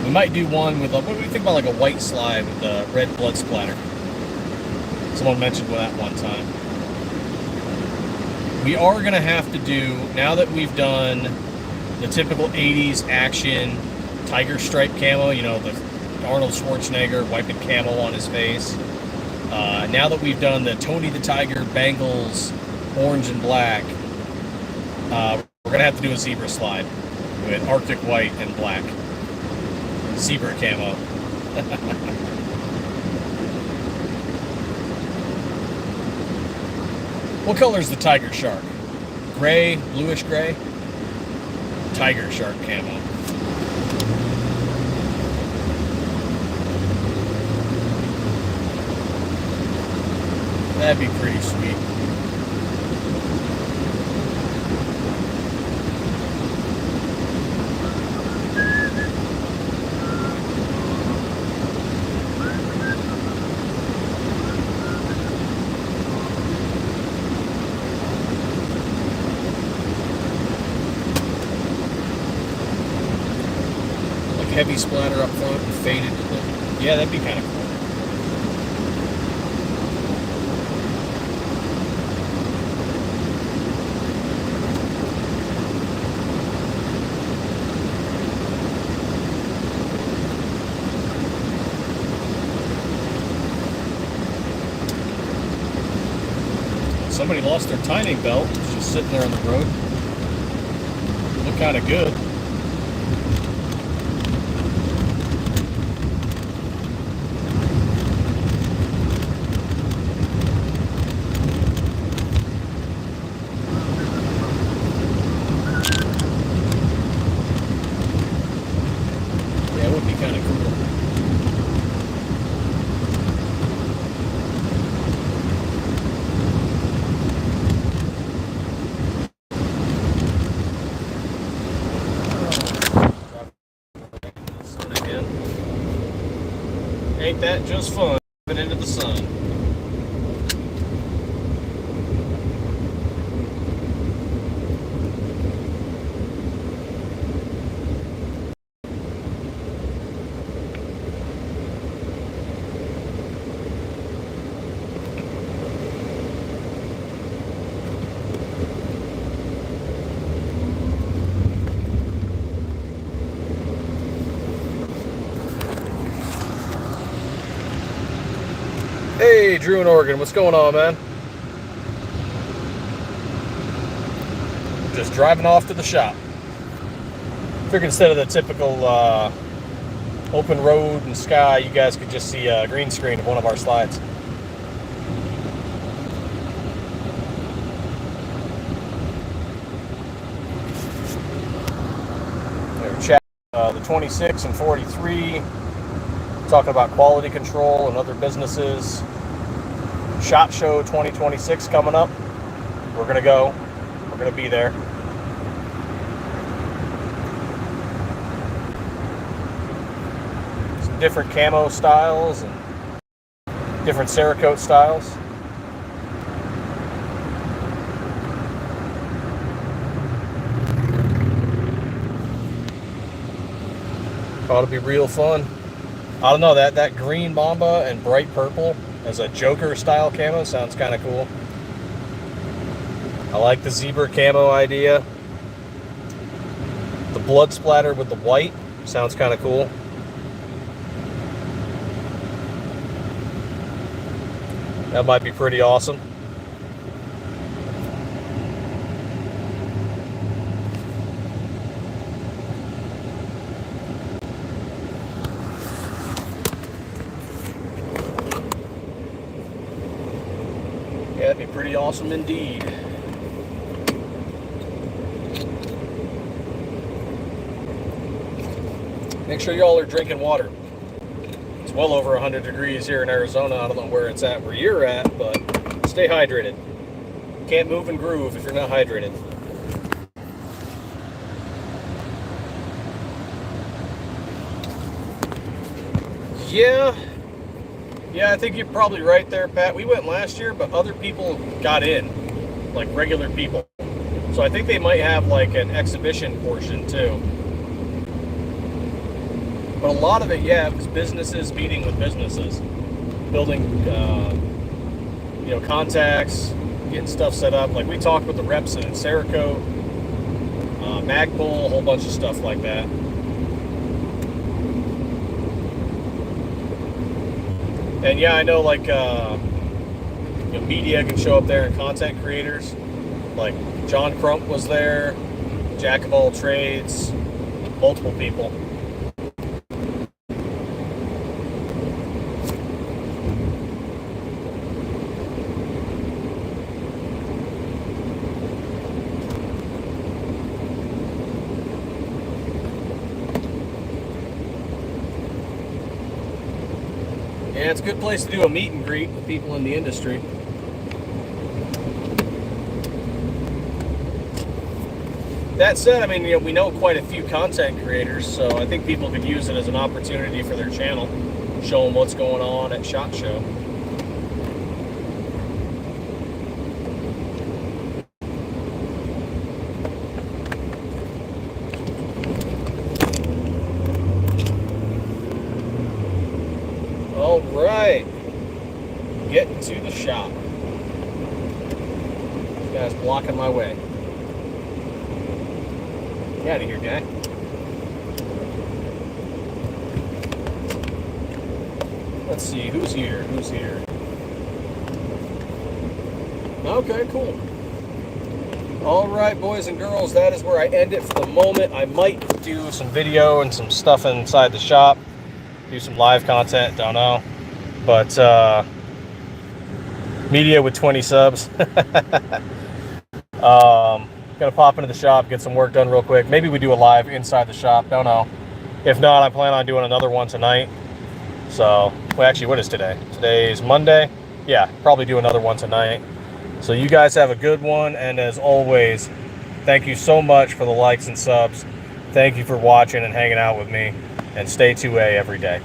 We might do one with, what do you think about like a white slide with the red blood splatter? Someone mentioned that one time. We are going to have to do, now that we've done the typical 80s action tiger stripe camo, the Arnold Schwarzenegger wiping camo on his face. Now that we've done the Tony the Tiger Bengals orange and black, we're going to have to do a zebra slide with Arctic white and black. Zebra camo. What color is the tiger shark? Gray, bluish gray? Tiger shark camo. That'd be pretty sweet. Heavy splatter up front and faded to the... Yeah, that'd be kind of cool. Somebody lost their timing belt. It's just sitting there on the road. Looked kind of good. Yeah, it would be kind of cool. Ain't that just fun? Put into the sun. Hey, Drew in Oregon, what's going on, man? Just driving off to the shop. Figured instead of the typical open road and sky, you guys could just see a green screen of one of our slides. We're chatting the 26 and 43, talking about quality control and other businesses. SHOT Show 2026 coming up. We're gonna go. We're gonna be there. Some different camo styles and different Cerakote styles. Ought to be real fun. I don't know, that green Mamba and bright purple as a Joker style camo sounds kind of cool. I like the zebra camo idea. The blood splatter with the white sounds kind of cool. That might be pretty awesome. Yeah, that'd be pretty awesome indeed. Make sure y'all are drinking water. It's well over 100 degrees here in Arizona. I don't know where it's at where you're at, but stay hydrated. Can't move and groove if you're not hydrated. Yeah, I think you're probably right there, Pat. We went last year, but other people got in, like regular people. So I think they might have like an exhibition portion too. But a lot of it, yeah, it was businesses meeting with businesses, building, contacts, getting stuff set up. Like we talked with the reps in Cerakote, Magpul, a whole bunch of stuff like that. And yeah, I know like media can show up there and content creators. Like John Crump was there, Jack of all trades, multiple people. Yeah, it's a good place to do a meet and greet with people in the industry. That said, I mean, we know quite a few content creators, so I think people could use it as an opportunity for their channel, show them what's going on at SHOT Show. All right, getting to the shop. This guy's blocking my way. Get out of here, guy. Let's see, who's here? Okay, cool. All right, boys and girls, that is where I end it for the moment. I might do some video and some stuff inside the shop, do some live content, don't know. But media with 20 subs. Gonna pop into the shop, get some work done real quick. Maybe we do a live inside the shop, don't know. If not, I plan on doing another one tonight. So, well, actually, what is today? Today's Monday. Yeah, probably do another one tonight. So you guys have a good one, and as always, thank you so much for the likes and subs. Thank you for watching and hanging out with me, and stay 2A every day.